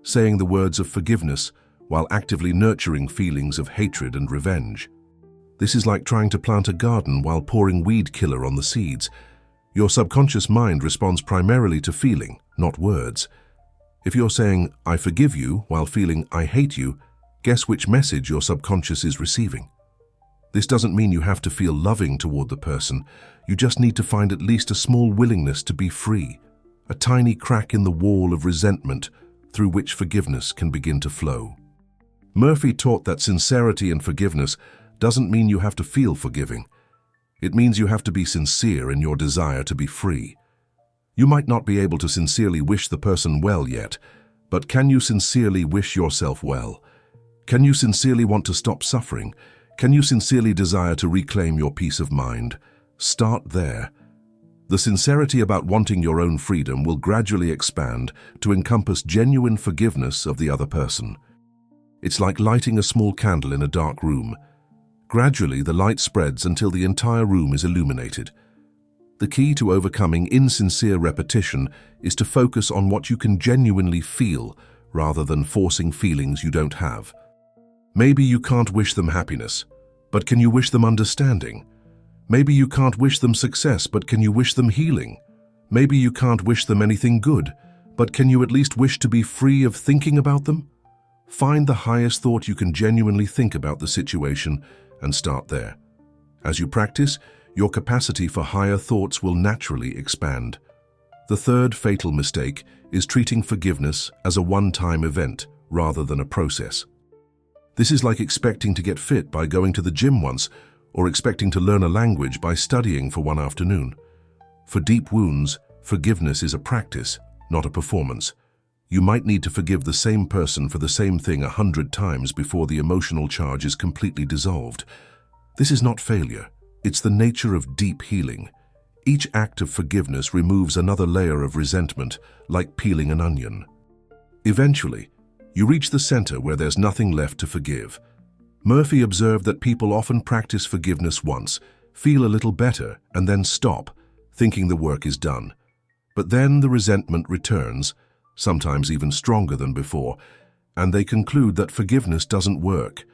saying the words of forgiveness while actively nurturing feelings of hatred and revenge. This is like trying to plant a garden while pouring weed killer on the seeds. Your subconscious mind responds primarily to feeling, not words. If you're saying, I forgive you, while feeling, I hate you, guess which message your subconscious is receiving? This doesn't mean you have to feel loving toward the person. You just need to find at least a small willingness to be free, a tiny crack in the wall of resentment through which forgiveness can begin to flow. Murphy taught that sincerity and forgiveness doesn't mean you have to feel forgiving. It means you have to be sincere in your desire to be free. You might not be able to sincerely wish the person well yet, but can you sincerely wish yourself well? Can you sincerely want to stop suffering? Can you sincerely desire to reclaim your peace of mind? Start there. The sincerity about wanting your own freedom will gradually expand to encompass genuine forgiveness of the other person. It's like lighting a small candle in a dark room. Gradually, the light spreads until the entire room is illuminated. The key to overcoming insincere repetition is to focus on what you can genuinely feel rather than forcing feelings you don't have. Maybe you can't wish them happiness, but can you wish them understanding? Maybe you can't wish them success, but can you wish them healing? Maybe you can't wish them anything good, but can you at least wish to be free of thinking about them? Find the highest thought you can genuinely think about the situation and start there. As you practice, your capacity for higher thoughts will naturally expand. The third fatal mistake is treating forgiveness as a one-time event rather than a process. This is like expecting to get fit by going to the gym once, or expecting to learn a language by studying for one afternoon. For deep wounds, forgiveness is a practice, not a performance. You might need to forgive the same person for the same thing 100 times before the emotional charge is completely dissolved. This is not failure. It's the nature of deep healing. Each act of forgiveness removes another layer of resentment, like peeling an onion. Eventually, you reach the center where there's nothing left to forgive. Murphy observed that people often practice forgiveness once, feel a little better, and then stop, thinking the work is done. But then the resentment returns, sometimes even stronger than before, and they conclude that forgiveness doesn't work.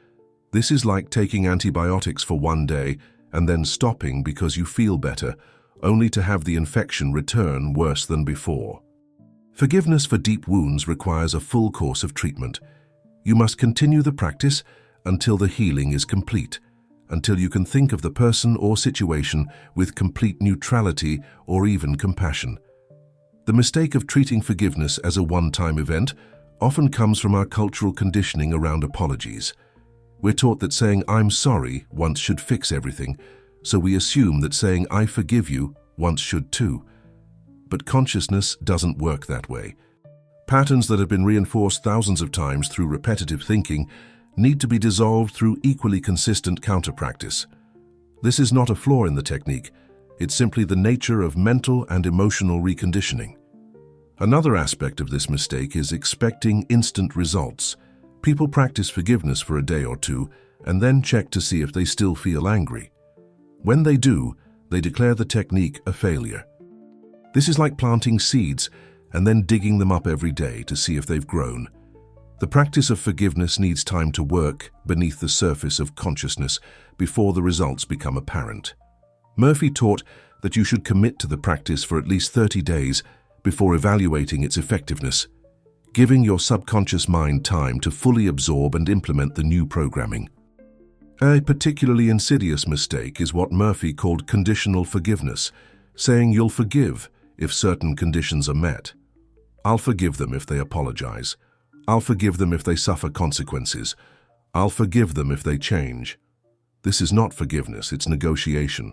This is like taking antibiotics for one day and then stopping because you feel better, only to have the infection return worse than before. Forgiveness for deep wounds requires a full course of treatment. You must continue the practice until the healing is complete, until you can think of the person or situation with complete neutrality or even compassion. The mistake of treating forgiveness as a one-time event often comes from our cultural conditioning around apologies. We're taught that saying "I'm sorry" once should fix everything, so we assume that saying "I forgive you" once should too. But consciousness doesn't work that way. Patterns that have been reinforced thousands of times through repetitive thinking need to be dissolved through equally consistent counter-practice. This is not a flaw in the technique, it's simply the nature of mental and emotional reconditioning. Another aspect of this mistake is expecting instant results. People practice forgiveness for a day or two and then check to see if they still feel angry. When they do, they declare the technique a failure. This is like planting seeds and then digging them up every day to see if they've grown. The practice of forgiveness needs time to work beneath the surface of consciousness before the results become apparent. Murphy taught that you should commit to the practice for at least 30 days before evaluating its effectiveness, giving your subconscious mind time to fully absorb and implement the new programming. A particularly insidious mistake is what Murphy called conditional forgiveness, saying you'll forgive if certain conditions are met. I'll forgive them if they apologize. I'll forgive them if they suffer consequences. I'll forgive them if they change. This is not forgiveness, it's negotiation.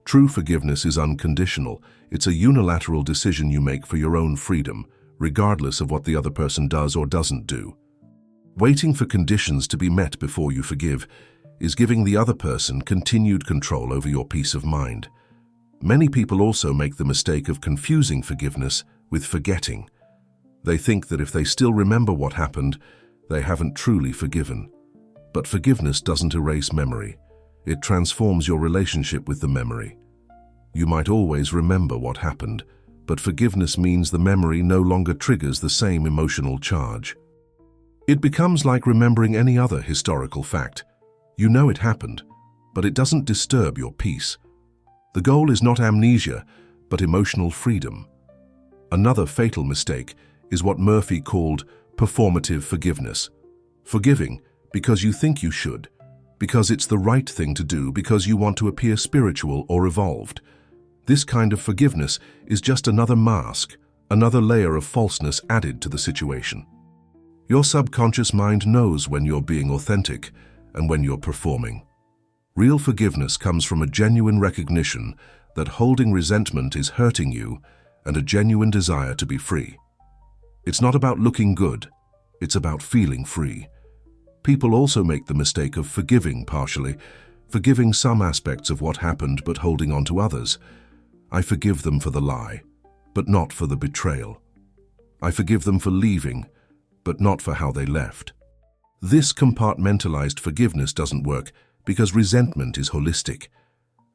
True forgiveness is unconditional. It's a unilateral decision you make for your own freedom, regardless of what the other person does or doesn't do. Waiting for conditions to be met before you forgive is giving the other person continued control over your peace of mind. Many people also make the mistake of confusing forgiveness with forgetting. They think that if they still remember what happened, they haven't truly forgiven. But forgiveness doesn't erase memory. It transforms your relationship with the memory. You might always remember what happened, but forgiveness means the memory no longer triggers the same emotional charge. It becomes like remembering any other historical fact. You know it happened, but it doesn't disturb your peace. The goal is not amnesia, but emotional freedom. Another fatal mistake is what Murphy called performative forgiveness. Forgiving because you think you should, because it's the right thing to do, because you want to appear spiritual or evolved. This kind of forgiveness is just another mask, another layer of falseness added to the situation. Your subconscious mind knows when you're being authentic and when you're performing. Real forgiveness comes from a genuine recognition that holding resentment is hurting you and a genuine desire to be free. It's not about looking good, it's about feeling free. People also make the mistake of forgiving partially, forgiving some aspects of what happened but holding on to others. I forgive them for the lie, but not for the betrayal. I forgive them for leaving, but not for how they left. This compartmentalized forgiveness doesn't work because resentment is holistic.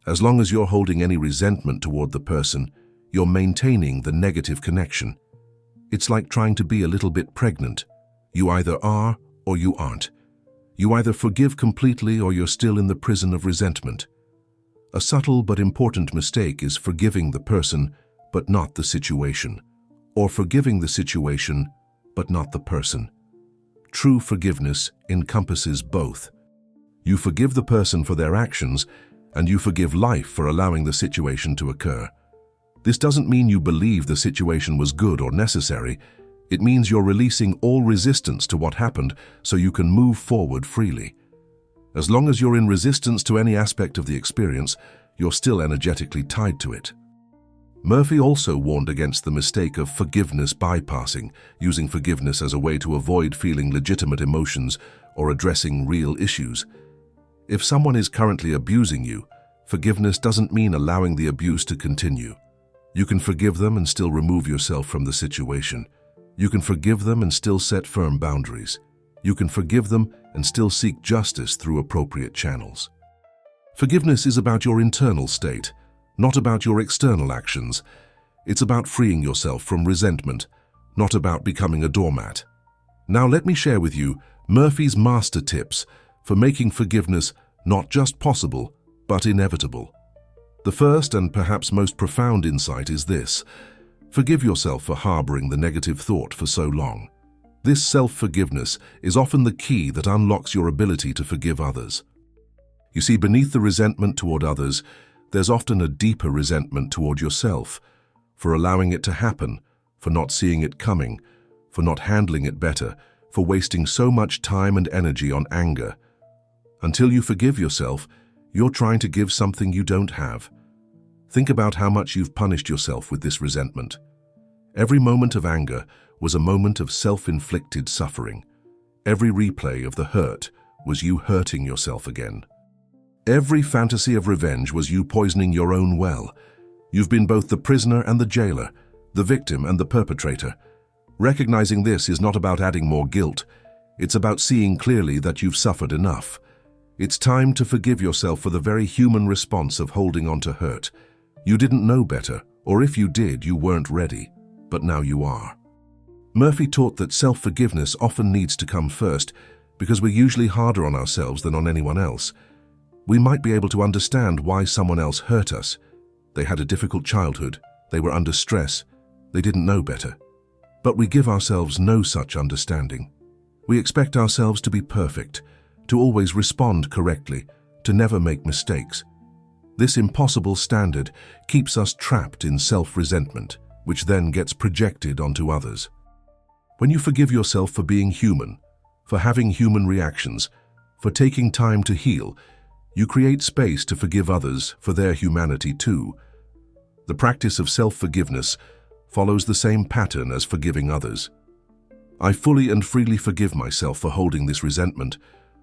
As long as you're holding any resentment toward the person, you're maintaining the negative connection. It's like trying to be a little bit pregnant. You either are or you aren't. You either forgive completely or you're still in the prison of resentment. A subtle but important mistake is forgiving the person but not the situation, or forgiving the situation but not the person. True forgiveness encompasses both. You forgive the person for their actions, and you forgive life for allowing the situation to occur. This doesn't mean you believe the situation was good or necessary. It means you're releasing all resistance to what happened so you can move forward freely. As long as you're in resistance to any aspect of the experience, you're still energetically tied to it. Murphy also warned against the mistake of forgiveness bypassing, using forgiveness as a way to avoid feeling legitimate emotions or addressing real issues. If someone is currently abusing you, Forgiveness doesn't mean allowing the abuse to continue. You can forgive them and still remove yourself from the situation. You can forgive them and still set firm boundaries. You can forgive them and still seek justice through appropriate channels. Forgiveness is about your internal state, not about your external actions. It's about freeing yourself from resentment, not about becoming a doormat. Now let me share with you Murphy's master tips for making forgiveness not just possible, but inevitable. The first and perhaps most profound insight is this: forgive yourself for harboring the negative thought for so long. This self-forgiveness is often the key that unlocks your ability to forgive others. You see, beneath the resentment toward others, there's often a deeper resentment toward yourself, for allowing it to happen, for not seeing it coming, for not handling it better, for wasting so much time and energy on anger. Until you forgive yourself, you're trying to give something you don't have. Think about how much you've punished yourself with this resentment. Every moment of anger was a moment of self-inflicted suffering. Every replay of the hurt was you hurting yourself again. Every fantasy of revenge was you poisoning your own well. You've been both the prisoner and the jailer, the victim and the perpetrator. Recognizing this is not about adding more guilt. It's about seeing clearly that you've suffered enough. It's time to forgive yourself for the very human response of holding on to hurt. You didn't know better, or if you did, you weren't ready, but now you are. Murphy taught that self-forgiveness often needs to come first because we're usually harder on ourselves than on anyone else. We might be able to understand why someone else hurt us. They had a difficult childhood, they were under stress, they didn't know better. But we give ourselves no such understanding. We expect ourselves to be perfect, to always respond correctly, to never make mistakes. This impossible standard keeps us trapped in self-resentment, which then gets projected onto others. When you forgive yourself for being human, for having human reactions, for taking time to heal, you create space to forgive others for their humanity too. The practice of self-forgiveness follows the same pattern as forgiving others. I fully and freely forgive myself for holding this resentment.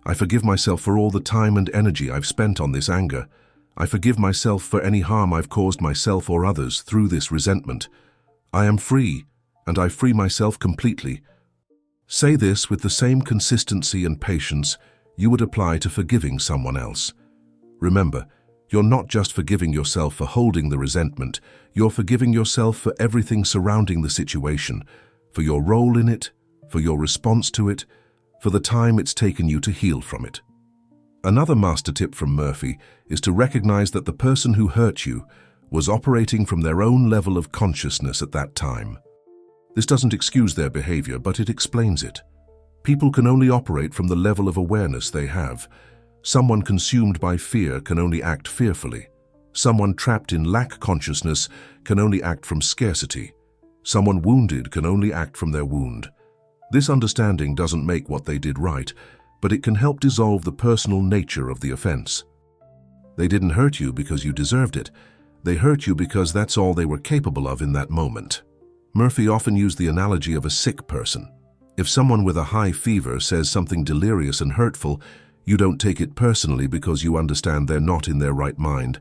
I forgive myself for all the time and energy I've spent on this anger. I forgive myself for any harm I've caused myself or others through this resentment. I am free, and I free myself completely. Say this with the same consistency and patience you would apply to forgiving someone else. Remember, you're not just forgiving yourself for holding the resentment, you're forgiving yourself for everything surrounding the situation, for your role in it, for your response to it, for the time it's taken you to heal from it. Another master tip from Murphy is to recognize that the person who hurt you was operating from their own level of consciousness at that time. This doesn't excuse their behavior, but it explains it. People can only operate from the level of awareness they have. Someone consumed by fear can only act fearfully. Someone trapped in lack consciousness can only act from scarcity. Someone wounded can only act from their wound. This understanding doesn't make what they did right, but it can help dissolve the personal nature of the offense. They didn't hurt you because you deserved it. They hurt you because that's all they were capable of in that moment. Murphy often used the analogy of a sick person. If someone with a high fever says something delirious and hurtful, you don't take it personally because you understand they're not in their right mind.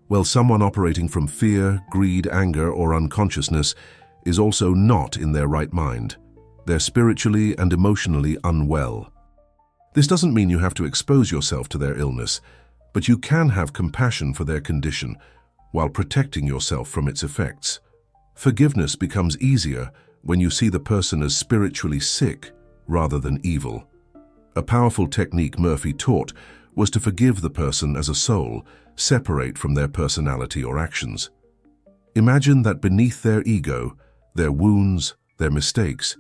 Well, someone operating from fear, greed, anger, or unconsciousness is also not in their right mind. They're spiritually and emotionally unwell. This doesn't mean you have to expose yourself to their illness, but you can have compassion for their condition while protecting yourself from its effects. Forgiveness becomes easier when you see the person as spiritually sick rather than evil. A powerful technique Murphy taught was to forgive the person as a soul, separate from their personality or actions. Imagine that beneath their ego, their wounds, their mistakes,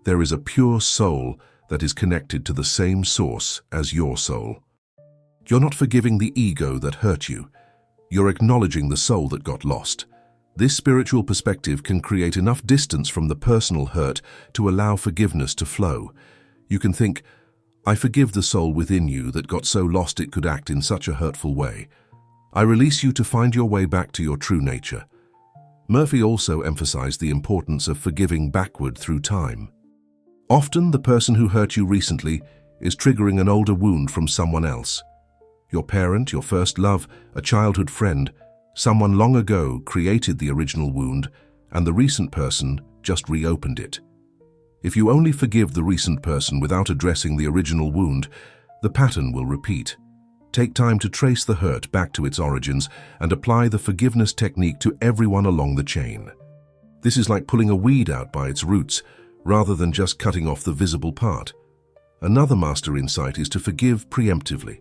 there is a pure soul that is connected to the same source as your soul. You're not forgiving the ego that hurt you. You're acknowledging the soul that got lost. This spiritual perspective can create enough distance from the personal hurt to allow forgiveness to flow. You can think, I forgive the soul within you that got so lost it could act in such a hurtful way. I release you to find your way back to your true nature. Murphy also emphasized the importance of forgiving backward through time. Often, the person who hurt you recently is triggering an older wound from someone else. Your parent, your first love, a childhood friend, someone long ago created the original wound, and the recent person just reopened it. If you only forgive the recent person without addressing the original wound, the pattern will repeat. Take time to trace the hurt back to its origins and apply the forgiveness technique to everyone along the chain. This is like pulling a weed out by its roots, rather than just cutting off the visible part. Another master insight is to forgive preemptively.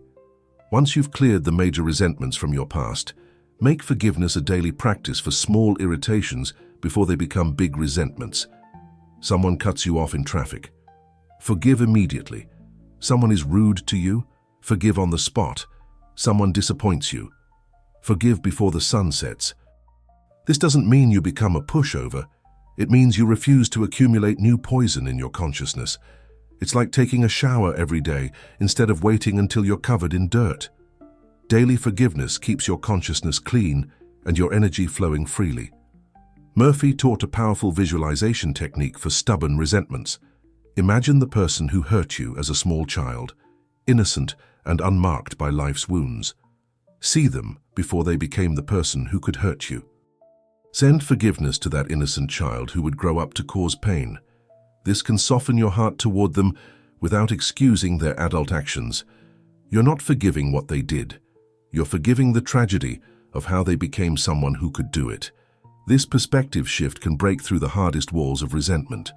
Once you've cleared the major resentments from your past, make forgiveness a daily practice for small irritations before they become big resentments. Someone cuts you off in traffic. Forgive immediately. Someone is rude to you. Forgive on the spot. Someone disappoints you. Forgive before the sun sets. This doesn't mean you become a pushover. It means you refuse to accumulate new poison in your consciousness. It's like taking a shower every day instead of waiting until you're covered in dirt. Daily forgiveness keeps your consciousness clean and your energy flowing freely. Murphy taught a powerful visualization technique for stubborn resentments. Imagine the person who hurt you as a small child, innocent and unmarked by life's wounds. See them before they became the person who could hurt you. Send forgiveness to that innocent child who would grow up to cause pain. This can soften your heart toward them without excusing their adult actions. You're not forgiving what they did. You're forgiving the tragedy of how they became someone who could do it. This perspective shift can break through the hardest walls of resentment.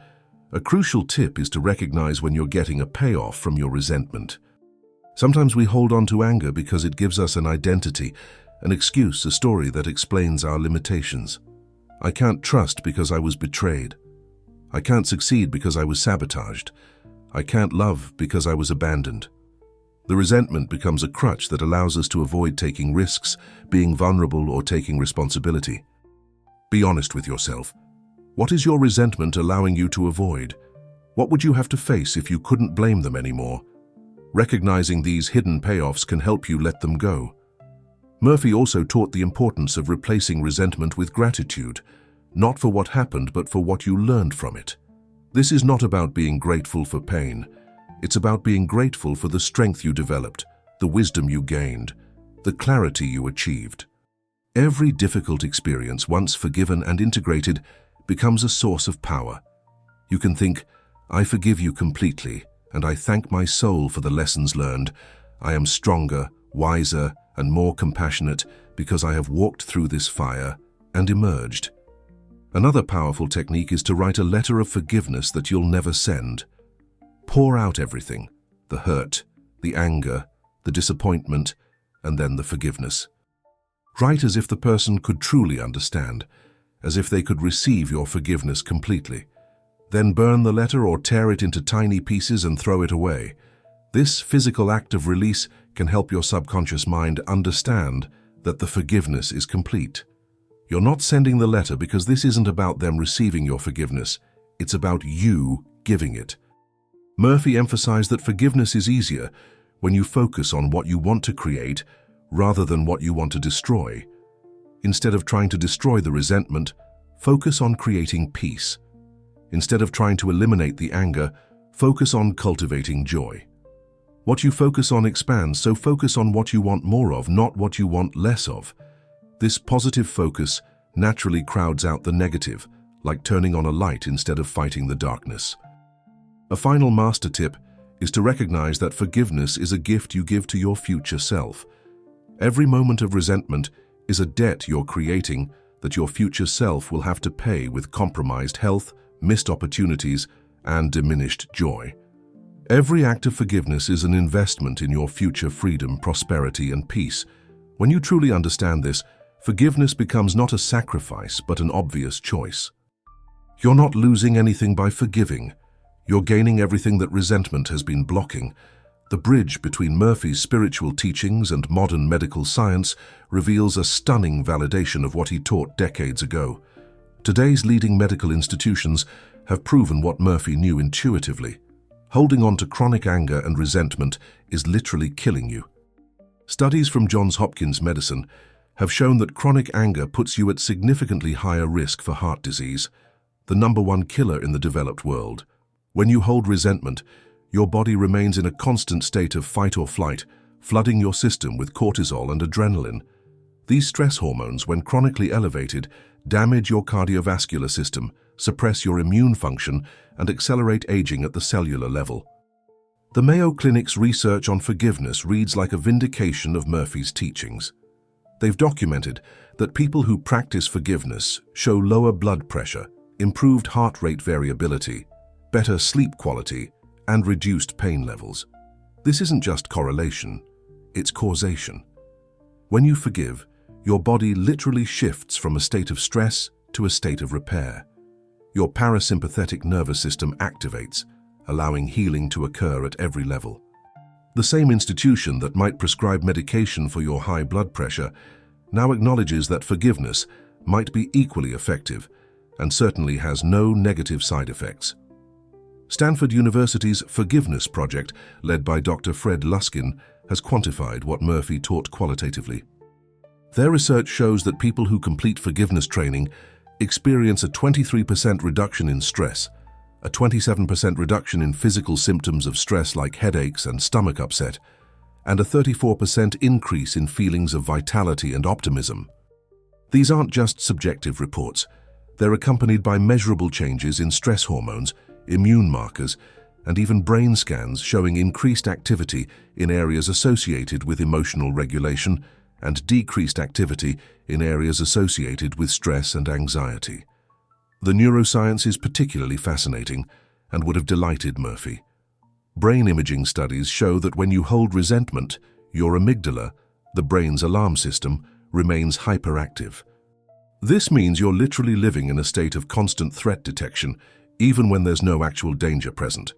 A crucial tip is to recognize when you're getting a payoff from your resentment. Sometimes we hold on to anger because it gives us an identity, an excuse, a story that explains our limitations. I can't trust because I was betrayed. I can't succeed because I was sabotaged. I can't love because I was abandoned. The resentment becomes a crutch that allows us to avoid taking risks, being vulnerable, or taking responsibility. Be honest with yourself. What is your resentment allowing you to avoid? What would you have to face if you couldn't blame them anymore? Recognizing these hidden payoffs can help you let them go. Murphy also taught the importance of replacing resentment with gratitude, not for what happened, but for what you learned from it. This is not about being grateful for pain. It's about being grateful for the strength you developed, the wisdom you gained, the clarity you achieved. Every difficult experience, once forgiven and integrated, becomes a source of power. You can think, I forgive you completely, and I thank my soul for the lessons learned. I am stronger, wiser, and more compassionate because I have walked through this fire and emerged. Another powerful technique is to write a letter of forgiveness that you'll never send. Pour out everything, the hurt, the anger, the disappointment, and then the forgiveness. Write as if the person could truly understand, as if they could receive your forgiveness completely. Then burn the letter or tear it into tiny pieces and throw it away. This physical act of release can help your subconscious mind understand that the forgiveness is complete. You're not sending the letter because this isn't about them receiving your forgiveness. It's about you giving it. Murphy emphasized that forgiveness is easier when you focus on what you want to create rather than what you want to destroy. Instead of trying to destroy the resentment, focus on creating peace. Instead of trying to eliminate the anger, focus on cultivating joy. What you focus on expands, so focus on what you want more of, not what you want less of. This positive focus naturally crowds out the negative, like turning on a light instead of fighting the darkness. A final master tip is to recognize that forgiveness is a gift you give to your future self. Every moment of resentment is a debt you're creating that your future self will have to pay with compromised health, missed opportunities, and diminished joy. Every act of forgiveness is an investment in your future freedom, prosperity, and peace. When you truly understand this, forgiveness becomes not a sacrifice, but an obvious choice. You're not losing anything by forgiving. You're gaining everything that resentment has been blocking. The bridge between Murphy's spiritual teachings and modern medical science reveals a stunning validation of what he taught decades ago. Today's leading medical institutions have proven what Murphy knew intuitively. Holding on to chronic anger and resentment is literally killing you. Studies from Johns Hopkins Medicine have shown that chronic anger puts you at significantly higher risk for heart disease, the #1 killer in the developed world. When you hold resentment, your body remains in a constant state of fight or flight, flooding your system with cortisol and adrenaline. These stress hormones, when chronically elevated, damage your cardiovascular system, suppress your immune function, and accelerate aging at the cellular level. The Mayo Clinic's research on forgiveness reads like a vindication of Murphy's teachings. They've documented that people who practice forgiveness show lower blood pressure, improved heart rate variability, better sleep quality, and reduced pain levels. This isn't just correlation, it's causation. When you forgive, your body literally shifts from a state of stress to a state of repair. Your parasympathetic nervous system activates, allowing healing to occur at every level. The same institution that might prescribe medication for your high blood pressure now acknowledges that forgiveness might be equally effective and certainly has no negative side effects. Stanford University's Forgiveness Project, led by Dr. Fred Luskin, has quantified what Murphy taught qualitatively. Their research shows that people who complete forgiveness training experience a 23% reduction in stress, a 27% reduction in physical symptoms of stress like headaches and stomach upset, and a 34% increase in feelings of vitality and optimism. These aren't just subjective reports. They're accompanied by measurable changes in stress hormones, immune markers, and even brain scans showing increased activity in areas associated with emotional regulation and decreased activity in areas associated with stress and anxiety. The neuroscience is particularly fascinating and would have delighted Murphy. Brain imaging studies show that when you hold resentment, your amygdala, the brain's alarm system, remains hyperactive. This means you're literally living in a state of constant threat detection, even when there's no actual danger present.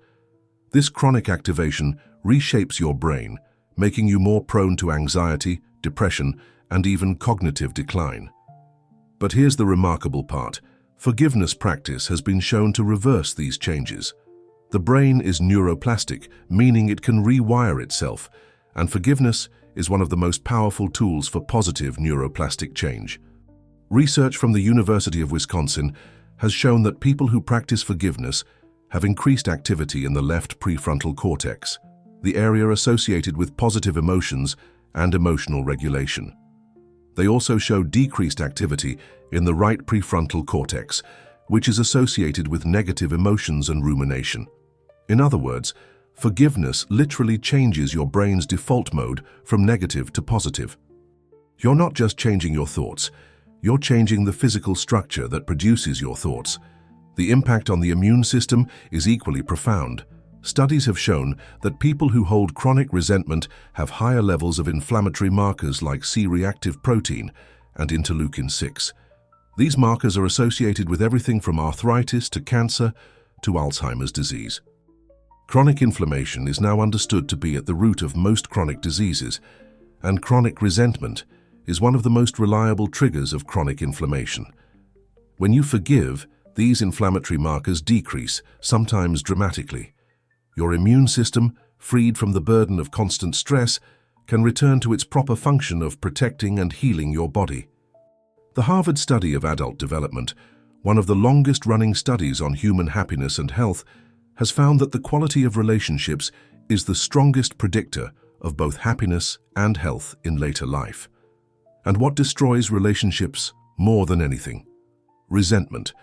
This chronic activation reshapes your brain, making you more prone to anxiety, depression, and even cognitive decline. But here's the remarkable part. Forgiveness practice has been shown to reverse these changes. The brain is neuroplastic, meaning it can rewire itself, and forgiveness is one of the most powerful tools for positive neuroplastic change. Research from the University of Wisconsin has shown that people who practice forgiveness have increased activity in the left prefrontal cortex, the area associated with positive emotions and emotional regulation. They also show decreased activity in the right prefrontal cortex, which is associated with negative emotions and rumination. In other words, forgiveness literally changes your brain's default mode from negative to positive. You're not just changing your thoughts, you're changing the physical structure that produces your thoughts. The impact on the immune system is equally profound. Studies have shown that people who hold chronic resentment have higher levels of inflammatory markers like C-reactive protein and interleukin-6. These markers are associated with everything from arthritis to cancer to Alzheimer's disease. Chronic inflammation is now understood to be at the root of most chronic diseases, and chronic resentment is one of the most reliable triggers of chronic inflammation. When you forgive, these inflammatory markers decrease, sometimes dramatically. Your immune system, freed from the burden of constant stress, can return to its proper function of protecting and healing your body. The Harvard Study of Adult Development, one of the longest-running studies on human happiness and health, has found that the quality of relationships is the strongest predictor of both happiness and health in later life. And what destroys relationships more than anything? Resentment.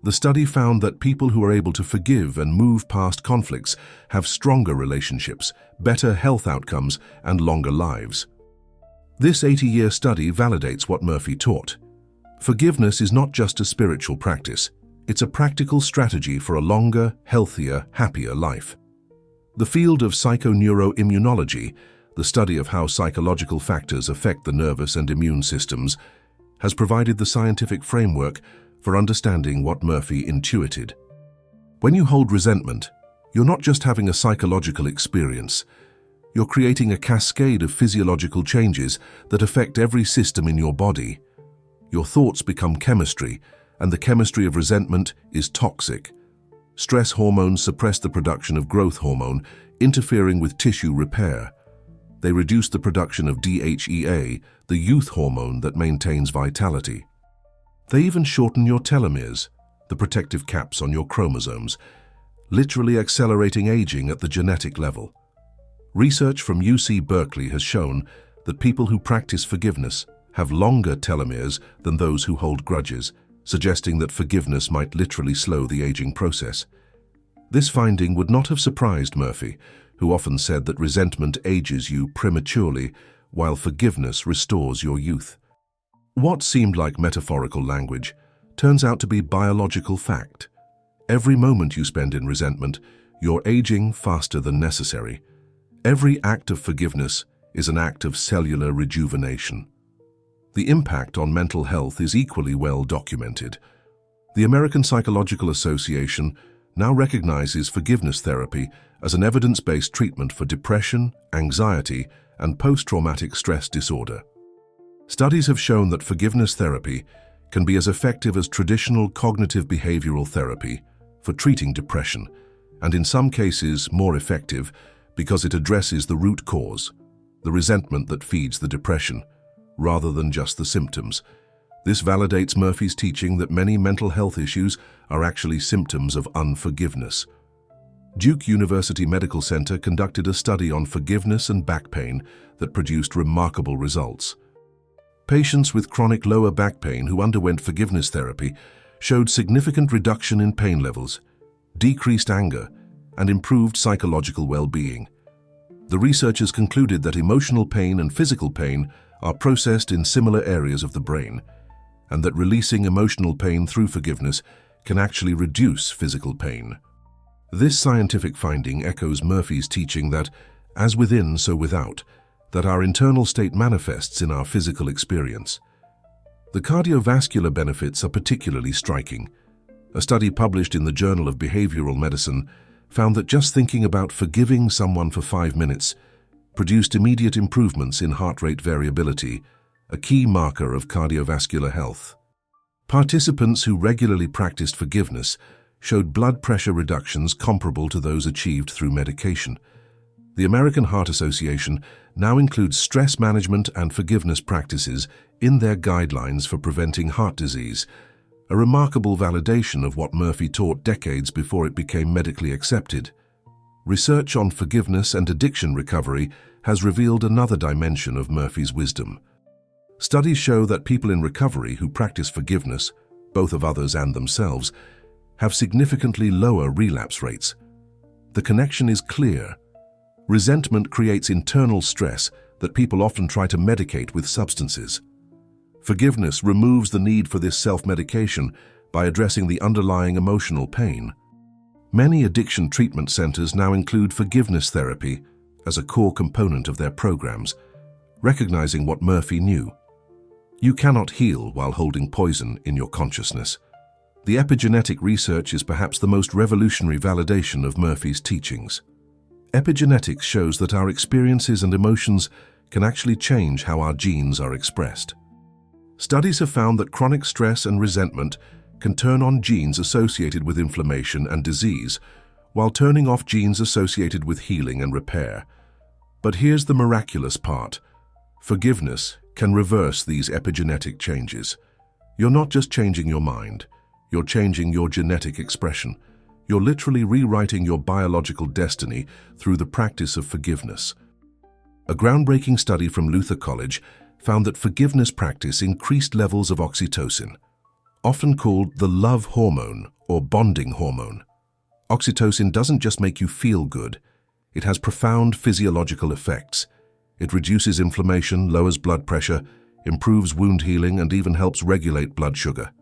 The study found that people who are able to forgive and move past conflicts have stronger relationships, better health outcomes, and longer lives. This 80-year study validates what Murphy taught. Forgiveness is not just a spiritual practice, it's a practical strategy for a longer, healthier, happier life. The field of psychoneuroimmunology, the study of how psychological factors affect the nervous and immune systems, has provided the scientific framework for understanding what Murphy intuited. When you hold resentment, you're not just having a psychological experience, you're creating a cascade of physiological changes that affect every system in your body. Your thoughts become chemistry, and the chemistry of resentment is toxic. Stress hormones suppress the production of growth hormone, interfering with tissue repair. They reduce the production of DHEA, the youth hormone that maintains vitality. They even shorten your telomeres, the protective caps on your chromosomes, literally accelerating aging at the genetic level. Research from UC Berkeley has shown that people who practice forgiveness have longer telomeres than those who hold grudges, suggesting that forgiveness might literally slow the aging process. This finding would not have surprised Murphy, who often said that resentment ages you prematurely, while forgiveness restores your youth. What seemed like metaphorical language turns out to be biological fact. Every moment you spend in resentment, you're aging faster than necessary. Every act of forgiveness is an act of cellular rejuvenation. The impact on mental health is equally well documented. The American Psychological Association now recognizes forgiveness therapy as an evidence-based treatment for depression, anxiety, and post-traumatic stress disorder. Studies have shown that forgiveness therapy can be as effective as traditional cognitive behavioral therapy for treating depression, and in some cases more effective because it addresses the root cause, the resentment that feeds the depression, rather than just the symptoms. This validates Murphy's teaching that many mental health issues are actually symptoms of unforgiveness. Duke University Medical Center conducted a study on forgiveness and back pain that produced remarkable results. Patients with chronic lower back pain who underwent forgiveness therapy showed significant reduction in pain levels, decreased anger, and improved psychological well-being. The researchers concluded that emotional pain and physical pain are processed in similar areas of the brain, and that releasing emotional pain through forgiveness can actually reduce physical pain. This scientific finding echoes Murphy's teaching that, as within, so without, that our internal state manifests in our physical experience. The cardiovascular benefits are particularly striking. A study published in the Journal of Behavioral Medicine found that just thinking about forgiving someone for 5 minutes produced immediate improvements in heart rate variability, a key marker of cardiovascular health. Participants who regularly practiced forgiveness showed blood pressure reductions comparable to those achieved through medication. The American Heart Association now includes stress management and forgiveness practices in their guidelines for preventing heart disease, a remarkable validation of what Murphy taught decades before it became medically accepted. Research on forgiveness and addiction recovery has revealed another dimension of Murphy's wisdom. Studies show that people in recovery who practice forgiveness, both of others and themselves, have significantly lower relapse rates. The connection is clear. Resentment creates internal stress that people often try to medicate with substances. Forgiveness removes the need for this self-medication by addressing the underlying emotional pain. Many addiction treatment centers now include forgiveness therapy as a core component of their programs, recognizing what Murphy knew. You cannot heal while holding poison in your consciousness. The epigenetic research is perhaps the most revolutionary validation of Murphy's teachings. Epigenetics shows that our experiences and emotions can actually change how our genes are expressed. Studies have found that chronic stress and resentment can turn on genes associated with inflammation and disease, while turning off genes associated with healing and repair. But here's the miraculous part. Forgiveness can reverse these epigenetic changes. You're not just changing your mind, you're changing your genetic expression. You're literally rewriting your biological destiny through the practice of forgiveness. A groundbreaking study from Luther College found that forgiveness practice increased levels of oxytocin, often called the love hormone or bonding hormone. Oxytocin doesn't just make you feel good, it has profound physiological effects. It reduces inflammation, lowers blood pressure, improves wound healing, and even helps regulate blood sugar.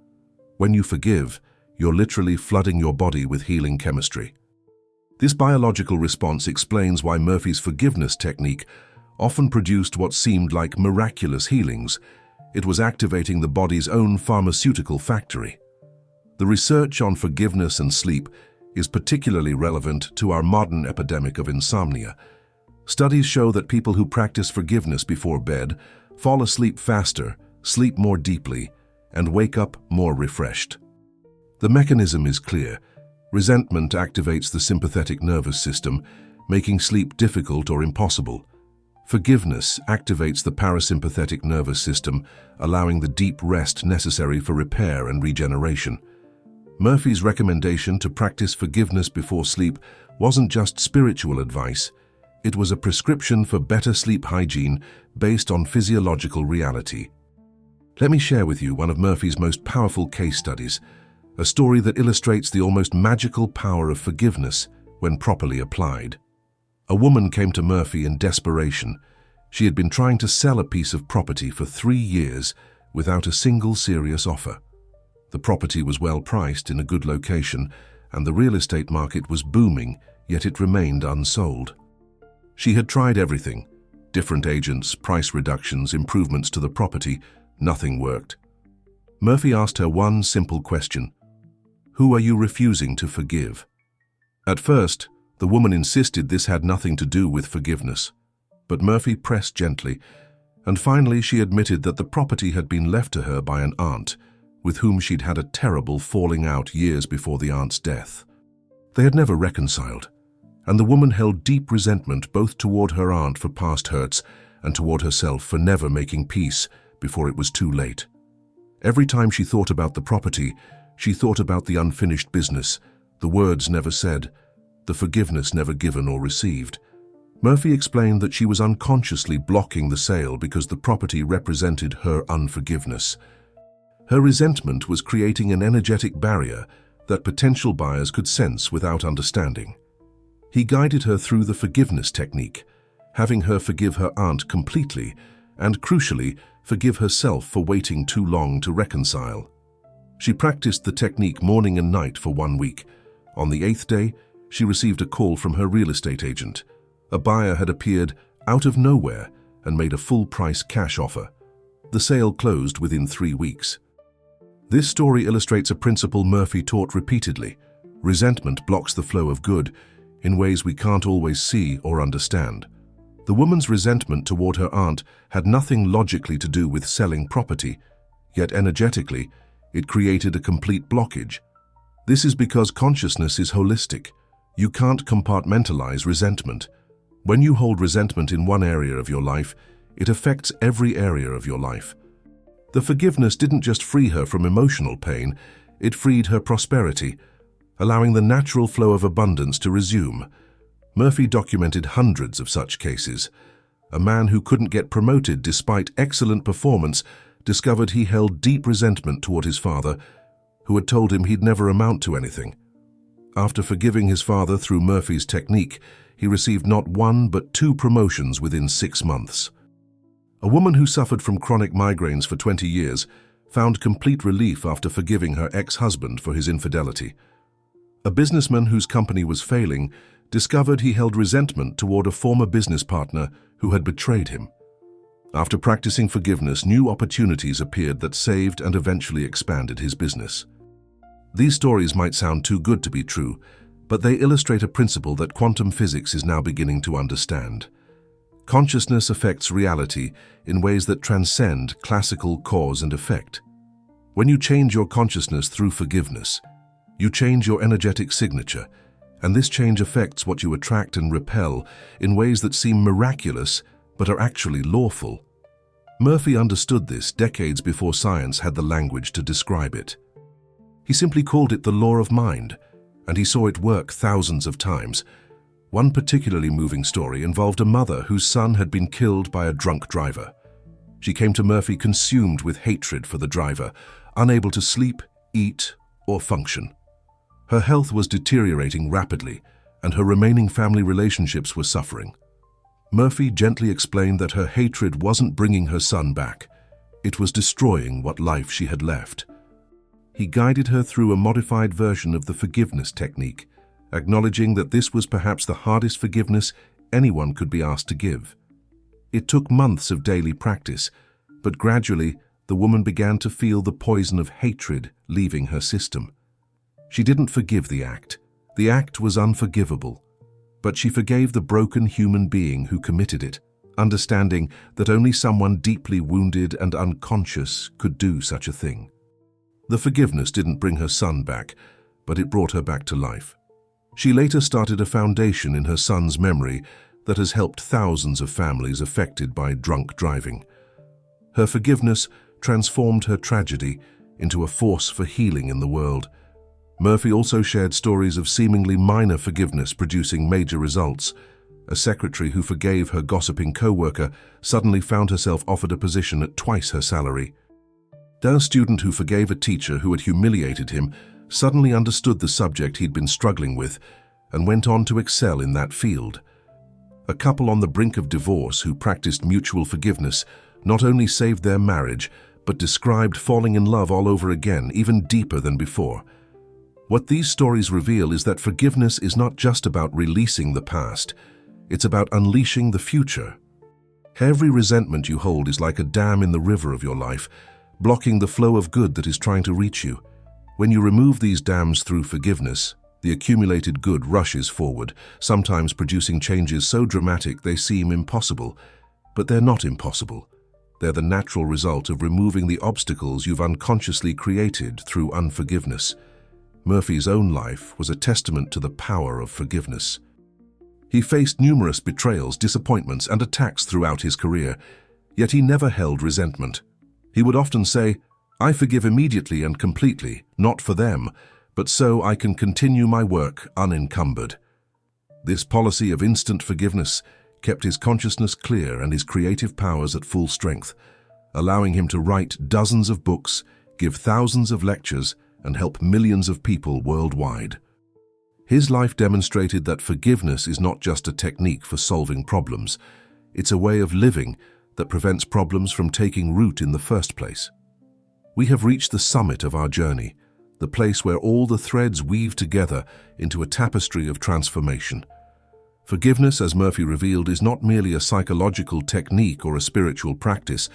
When you forgive, you're literally flooding your body with healing chemistry. This biological response explains why Murphy's forgiveness technique often produced what seemed like miraculous healings. It was activating the body's own pharmaceutical factory. The research on forgiveness and sleep is particularly relevant to our modern epidemic of insomnia. Studies show that people who practice forgiveness before bed fall asleep faster, sleep more deeply, and wake up more refreshed. The mechanism is clear. Resentment activates the sympathetic nervous system, making sleep difficult or impossible. Forgiveness activates the parasympathetic nervous system, allowing the deep rest necessary for repair and regeneration. Murphy's recommendation to practice forgiveness before sleep wasn't just spiritual advice. It was a prescription for better sleep hygiene based on physiological reality. Let me share with you one of Murphy's most powerful case studies, a story that illustrates the almost magical power of forgiveness when properly applied. A woman came to Murphy in desperation. She had been trying to sell a piece of property for 3 years without a single serious offer. The property was well priced in a good location, and the real estate market was booming, yet it remained unsold. She had tried everything: different agents, price reductions, improvements to the property. Nothing worked. Murphy asked her one simple question: "Who are you refusing to forgive?" At first, the woman insisted this had nothing to do with forgiveness, but Murphy pressed gently, and finally she admitted that the property had been left to her by an aunt, with whom she'd had a terrible falling out years before the aunt's death. They had never reconciled, and the woman held deep resentment both toward her aunt for past hurts and toward herself for never making peace before it was too late. Every time she thought about the property, she thought about the unfinished business, the words never said, the forgiveness never given or received. Murphy explained that she was unconsciously blocking the sale because the property represented her unforgiveness. Her resentment was creating an energetic barrier that potential buyers could sense without understanding. He guided her through the forgiveness technique, having her forgive her aunt completely and, crucially, forgive herself for waiting too long to reconcile. She practiced the technique morning and night for 1 week. On the 8th day, she received a call from her real estate agent. A buyer had appeared out of nowhere and made a full-price cash offer. The sale closed within 3 weeks. This story illustrates a principle Murphy taught repeatedly: resentment blocks the flow of good in ways we can't always see or understand. The woman's resentment toward her aunt had nothing logically to do with selling property, yet energetically, it created a complete blockage. This is because consciousness is holistic. You can't compartmentalize resentment. When you hold resentment in one area of your life, it affects every area of your life. The forgiveness didn't just free her from emotional pain, it freed her prosperity, allowing the natural flow of abundance to resume. Murphy documented hundreds of such cases. A man who couldn't get promoted despite excellent performance discovered he held deep resentment toward his father, who had told him he'd never amount to anything. After forgiving his father through Murphy's technique, he received not 1 but 2 promotions within 6 months. A woman who suffered from chronic migraines for 20 years found complete relief after forgiving her ex-husband for his infidelity. A businessman whose company was failing discovered he held resentment toward a former business partner who had betrayed him. After practicing forgiveness, new opportunities appeared that saved and eventually expanded his business. These stories might sound too good to be true, but they illustrate a principle that quantum physics is now beginning to understand. Consciousness affects reality in ways that transcend classical cause and effect. When you change your consciousness through forgiveness, you change your energetic signature, and this change affects what you attract and repel in ways that seem miraculous but are actually lawful. Murphy understood this decades before science had the language to describe it. He simply called it the law of mind, and he saw it work thousands of times. One particularly moving story involved a mother whose son had been killed by a drunk driver. She came to Murphy consumed with hatred for the driver, unable to sleep, eat, or function. Her health was deteriorating rapidly, and her remaining family relationships were suffering. Murphy gently explained that her hatred wasn't bringing her son back. It was destroying what life she had left. He guided her through a modified version of the forgiveness technique, acknowledging that this was perhaps the hardest forgiveness anyone could be asked to give. It took months of daily practice, but gradually the woman began to feel the poison of hatred leaving her system. She didn't forgive the act. The act was unforgivable, but she forgave the broken human being who committed it, understanding that only someone deeply wounded and unconscious could do such a thing. The forgiveness didn't bring her son back, but it brought her back to life. She later started a foundation in her son's memory that has helped thousands of families affected by drunk driving. Her forgiveness transformed her tragedy into a force for healing in the world. Murphy also shared stories of seemingly minor forgiveness producing major results. A secretary who forgave her gossiping co-worker suddenly found herself offered a position at twice her salary. A student who forgave a teacher who had humiliated him suddenly understood the subject he'd been struggling with and went on to excel in that field. A couple on the brink of divorce who practiced mutual forgiveness not only saved their marriage, but described falling in love all over again, even deeper than before. What these stories reveal is that forgiveness is not just about releasing the past, it's about unleashing the future. Every resentment you hold is like a dam in the river of your life, blocking the flow of good that is trying to reach you. When you remove these dams through forgiveness, the accumulated good rushes forward, sometimes producing changes so dramatic they seem impossible. But they're not impossible. They're the natural result of removing the obstacles you've unconsciously created through unforgiveness. Murphy's own life was a testament to the power of forgiveness. He faced numerous betrayals, disappointments, and attacks throughout his career, yet he never held resentment. He would often say, "I forgive immediately and completely, not for them, but so I can continue my work unencumbered." This policy of instant forgiveness kept his consciousness clear and his creative powers at full strength, allowing him to write dozens of books, give thousands of lectures, and help millions of people worldwide. His life demonstrated that forgiveness is not just a technique for solving problems, it's a way of living that prevents problems from taking root in the first place. We have reached the summit of our journey, the place where all the threads weave together into a tapestry of transformation. Forgiveness, as Murphy revealed, is not merely a psychological technique or a spiritual practice.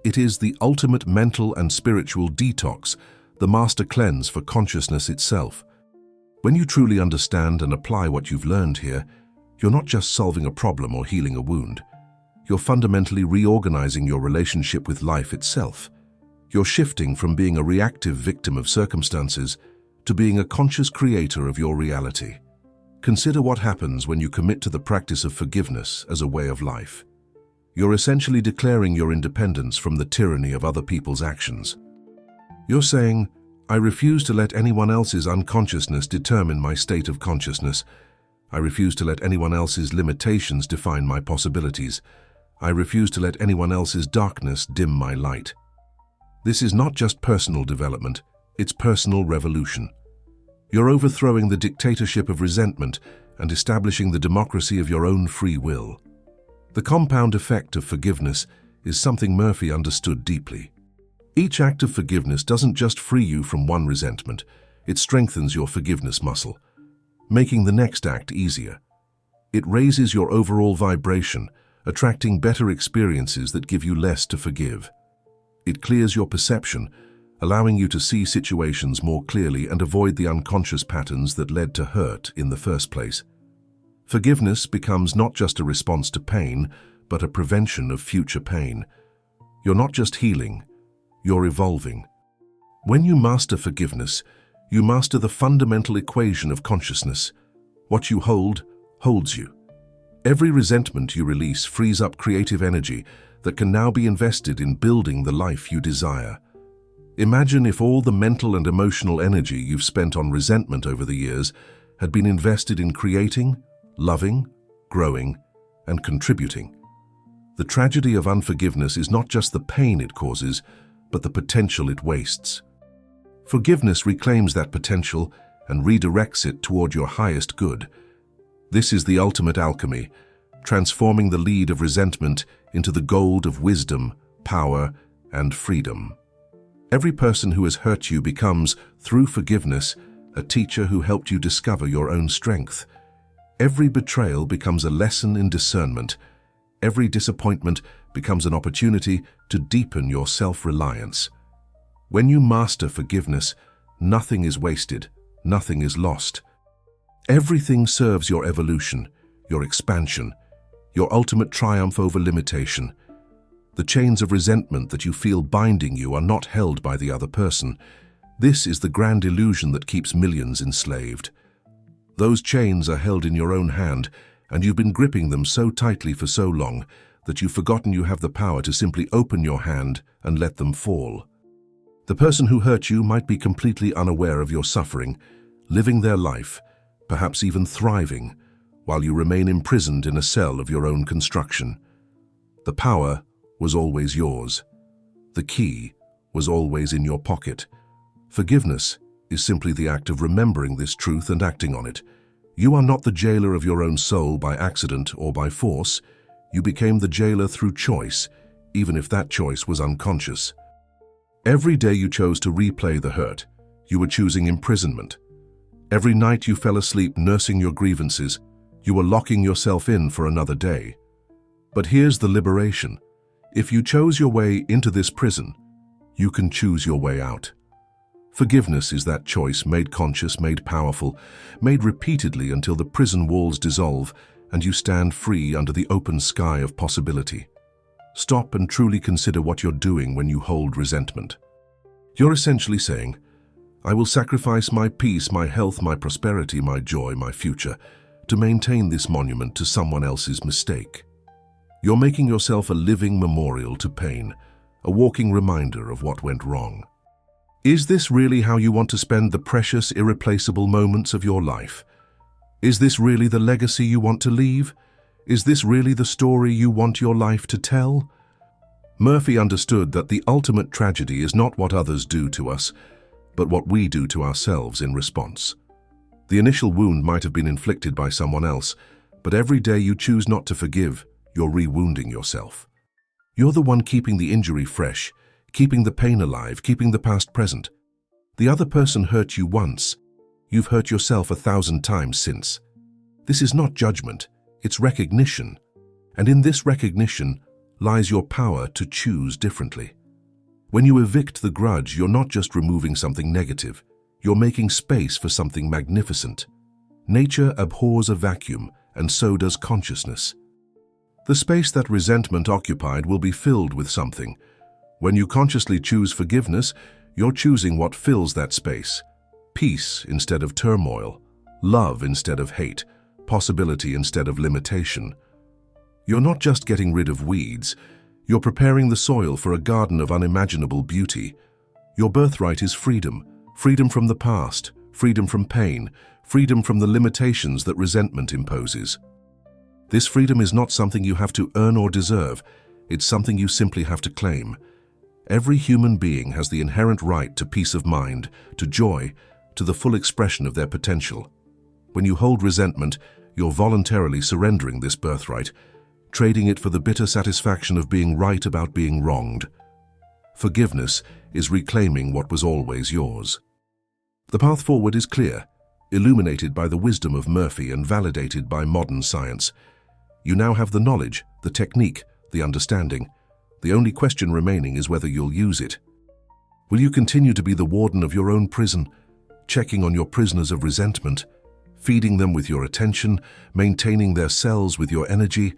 It is the ultimate mental and spiritual detox, the master cleanse for consciousness itself. When you truly understand and apply what you've learned here, you're not just solving a problem or healing a wound. You're fundamentally reorganizing your relationship with life itself. You're shifting from being a reactive victim of circumstances to being a conscious creator of your reality. Consider what happens when you commit to the practice of forgiveness as a way of life. You're essentially declaring your independence from the tyranny of other people's actions. You're saying, "I refuse to let anyone else's unconsciousness determine my state of consciousness. I refuse to let anyone else's limitations define my possibilities. I refuse to let anyone else's darkness dim my light." This is not just personal development, it's personal revolution. You're overthrowing the dictatorship of resentment and establishing the democracy of your own free will. The compound effect of forgiveness is something Murphy understood deeply. Each act of forgiveness doesn't just free you from one resentment, it strengthens your forgiveness muscle, making the next act easier. It raises your overall vibration, attracting better experiences that give you less to forgive. It clears your perception, allowing you to see situations more clearly and avoid the unconscious patterns that led to hurt in the first place. Forgiveness becomes not just a response to pain, but a prevention of future pain. You're not just healing, you're evolving. When you master forgiveness, you master the fundamental equation of consciousness. What you hold, holds you. Every resentment you release frees up creative energy that can now be invested in building the life you desire. Imagine if all the mental and emotional energy you've spent on resentment over the years had been invested in creating, loving, growing, and contributing. The tragedy of unforgiveness is not just the pain it causes, but the potential it wastes. Forgiveness reclaims that potential and redirects it toward your highest good. This is the ultimate alchemy, transforming the lead of resentment into the gold of wisdom, power, and freedom. Every person who has hurt you becomes, through forgiveness, a teacher who helped you discover your own strength. Every betrayal becomes a lesson in discernment. Every disappointment becomes an opportunity to deepen your self-reliance. When you master forgiveness, nothing is wasted, nothing is lost. Everything serves your evolution, your expansion, your ultimate triumph over limitation. The chains of resentment that you feel binding you are not held by the other person. This is the grand illusion that keeps millions enslaved. Those chains are held in your own hand, and you've been gripping them so tightly for so long that you've forgotten you have the power to simply open your hand and let them fall. The person who hurt you might be completely unaware of your suffering, living their life, perhaps even thriving, while you remain imprisoned in a cell of your own construction. The power was always yours. The key was always in your pocket. Forgiveness is simply the act of remembering this truth and acting on it. You are not the jailer of your own soul by accident or by force. You became the jailer through choice, even if that choice was unconscious. Every day you chose to replay the hurt, you were choosing imprisonment. Every night you fell asleep nursing your grievances, you were locking yourself in for another day. But here's the liberation. If you chose your way into this prison, you can choose your way out. Forgiveness is that choice made conscious, made powerful, made repeatedly until the prison walls dissolve and you stand free under the open sky of possibility. Stop and truly consider what you're doing when you hold resentment. You're essentially saying, I will sacrifice my peace, my health, my prosperity, my joy, my future, to maintain this monument to someone else's mistake. You're making yourself a living memorial to pain, a walking reminder of what went wrong. Is this really how you want to spend the precious, irreplaceable moments of your life? Is this really the legacy you want to leave? Is this really the story you want your life to tell? Murphy understood that the ultimate tragedy is not what others do to us, but what we do to ourselves in response. The initial wound might have been inflicted by someone else, but every day you choose not to forgive, you're re-wounding yourself. You're the one keeping the injury fresh, keeping the pain alive, keeping the past present. The other person hurt you once. You've hurt yourself 1,000 times since. This is not judgment, it's recognition. And in this recognition lies your power to choose differently. When you evict the grudge, you're not just removing something negative, you're making space for something magnificent. Nature abhors a vacuum, and so does consciousness. The space that resentment occupied will be filled with something. When you consciously choose forgiveness, you're choosing what fills that space. Peace instead of turmoil, love instead of hate, possibility instead of limitation. You're not just getting rid of weeds, you're preparing the soil for a garden of unimaginable beauty. Your birthright is freedom, freedom from the past, freedom from pain, freedom from the limitations that resentment imposes. This freedom is not something you have to earn or deserve, it's something you simply have to claim. Every human being has the inherent right to peace of mind, to joy, to the full expression of their potential. When you hold resentment, you're voluntarily surrendering this birthright, trading it for the bitter satisfaction of being right about being wronged. Forgiveness is reclaiming what was always yours. The path forward is clear, illuminated by the wisdom of Murphy and validated by modern science. You now have the knowledge, the technique, the understanding. The only question remaining is whether you'll use it. Will you continue to be the warden of your own prison, checking on your prisoners of resentment, feeding them with your attention, maintaining their cells with your energy?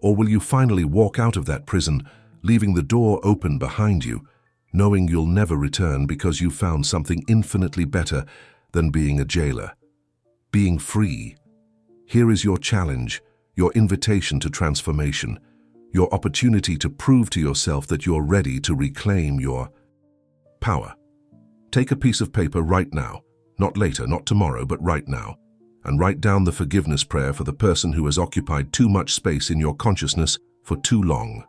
Or will you finally walk out of that prison, leaving the door open behind you, knowing you'll never return because you found something infinitely better than being a jailer? Being free. Here is your challenge, your invitation to transformation, your opportunity to prove to yourself that you're ready to reclaim your power. Take a piece of paper right now, not later, not tomorrow, but right now, and write down the forgiveness prayer for the person who has occupied too much space in your consciousness for too long.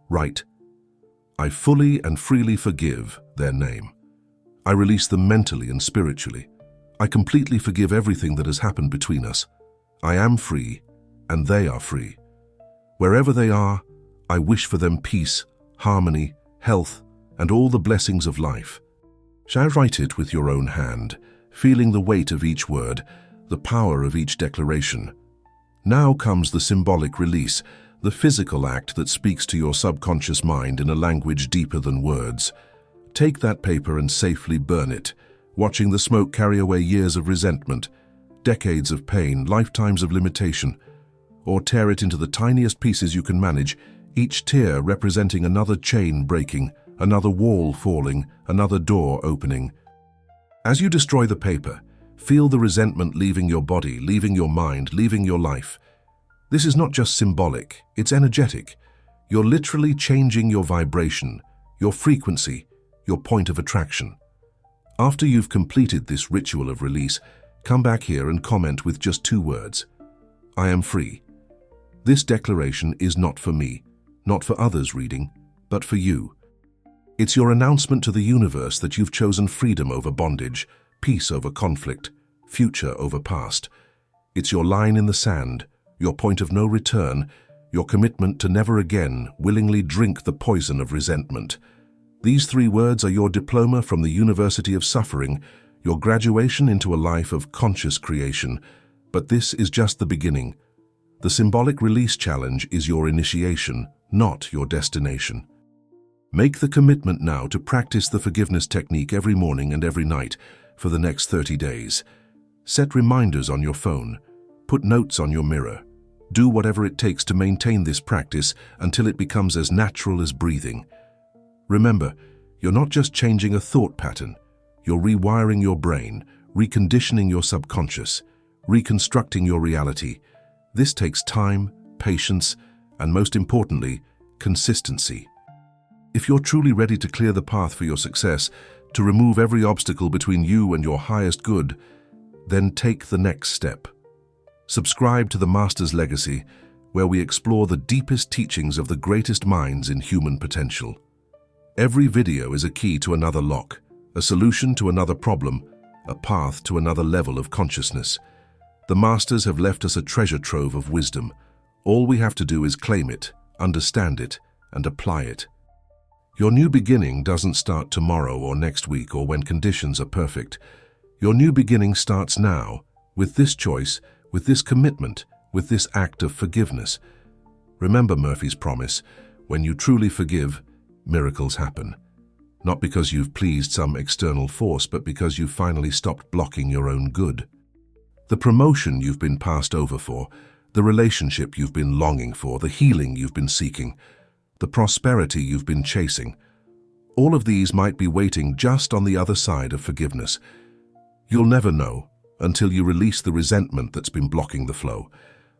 Write, I fully and freely forgive their name. I release them mentally and spiritually. I completely forgive everything that has happened between us. I am free, and they are free. Wherever they are, I wish for them peace, harmony, health, and all the blessings of life. Shall I write it with your own hand, feeling the weight of each word, the power of each declaration? Now comes the symbolic release, the physical act that speaks to your subconscious mind in a language deeper than words. Take that paper and safely burn it, watching the smoke carry away years of resentment, decades of pain, lifetimes of limitation. Or tear it into the tiniest pieces you can manage, each tear representing another chain breaking, another wall falling, another door opening. As you destroy the paper, feel the resentment leaving your body, leaving your mind, leaving your life. This is not just symbolic, it's energetic. You're literally changing your vibration, your frequency, your point of attraction. After you've completed this ritual of release, come back here and comment with just 2 words. I am free. This declaration is not for me, not for others reading, but for you. It's your announcement to the universe that you've chosen freedom over bondage, peace over conflict, future over past. It's your line in the sand, your point of no return, your commitment to never again willingly drink the poison of resentment. These 3 words are your diploma from the University of Suffering, your graduation into a life of conscious creation. But this is just the beginning. The symbolic release challenge is your initiation, not your destination. Make the commitment now to practice the forgiveness technique every morning and every night for the next 30 days. Set reminders on your phone. Put notes on your mirror. Do whatever it takes to maintain this practice until it becomes as natural as breathing. Remember, you're not just changing a thought pattern. You're rewiring your brain, reconditioning your subconscious, reconstructing your reality. This takes time, patience, and most importantly, consistency. If you're truly ready to clear the path for your success, to remove every obstacle between you and your highest good, then take the next step. Subscribe to the Master's Legacy, where we explore the deepest teachings of the greatest minds in human potential. Every video is a key to another lock, a solution to another problem, a path to another level of consciousness. The Masters have left us a treasure trove of wisdom. All we have to do is claim it, understand it, and apply it. Your new beginning doesn't start tomorrow or next week or when conditions are perfect. Your new beginning starts now, with this choice, with this commitment, with this act of forgiveness. Remember Murphy's promise: when you truly forgive, miracles happen. Not because you've pleased some external force, but because you've finally stopped blocking your own good. The promotion you've been passed over for, the relationship you've been longing for, the healing you've been seeking, the prosperity you've been chasing, all of these might be waiting just on the other side of forgiveness. You'll never know until you release the resentment that's been blocking the flow.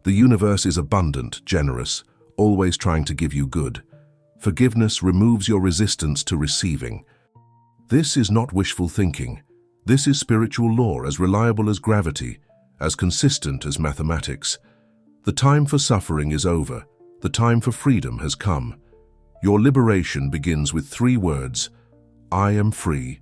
The universe is abundant, generous, always trying to give you good. Forgiveness removes your resistance to receiving. This is not wishful thinking. This is spiritual law, as reliable as gravity, as consistent as mathematics. The time for suffering is over. The time for freedom has come. Your liberation begins with 3 words: I am free,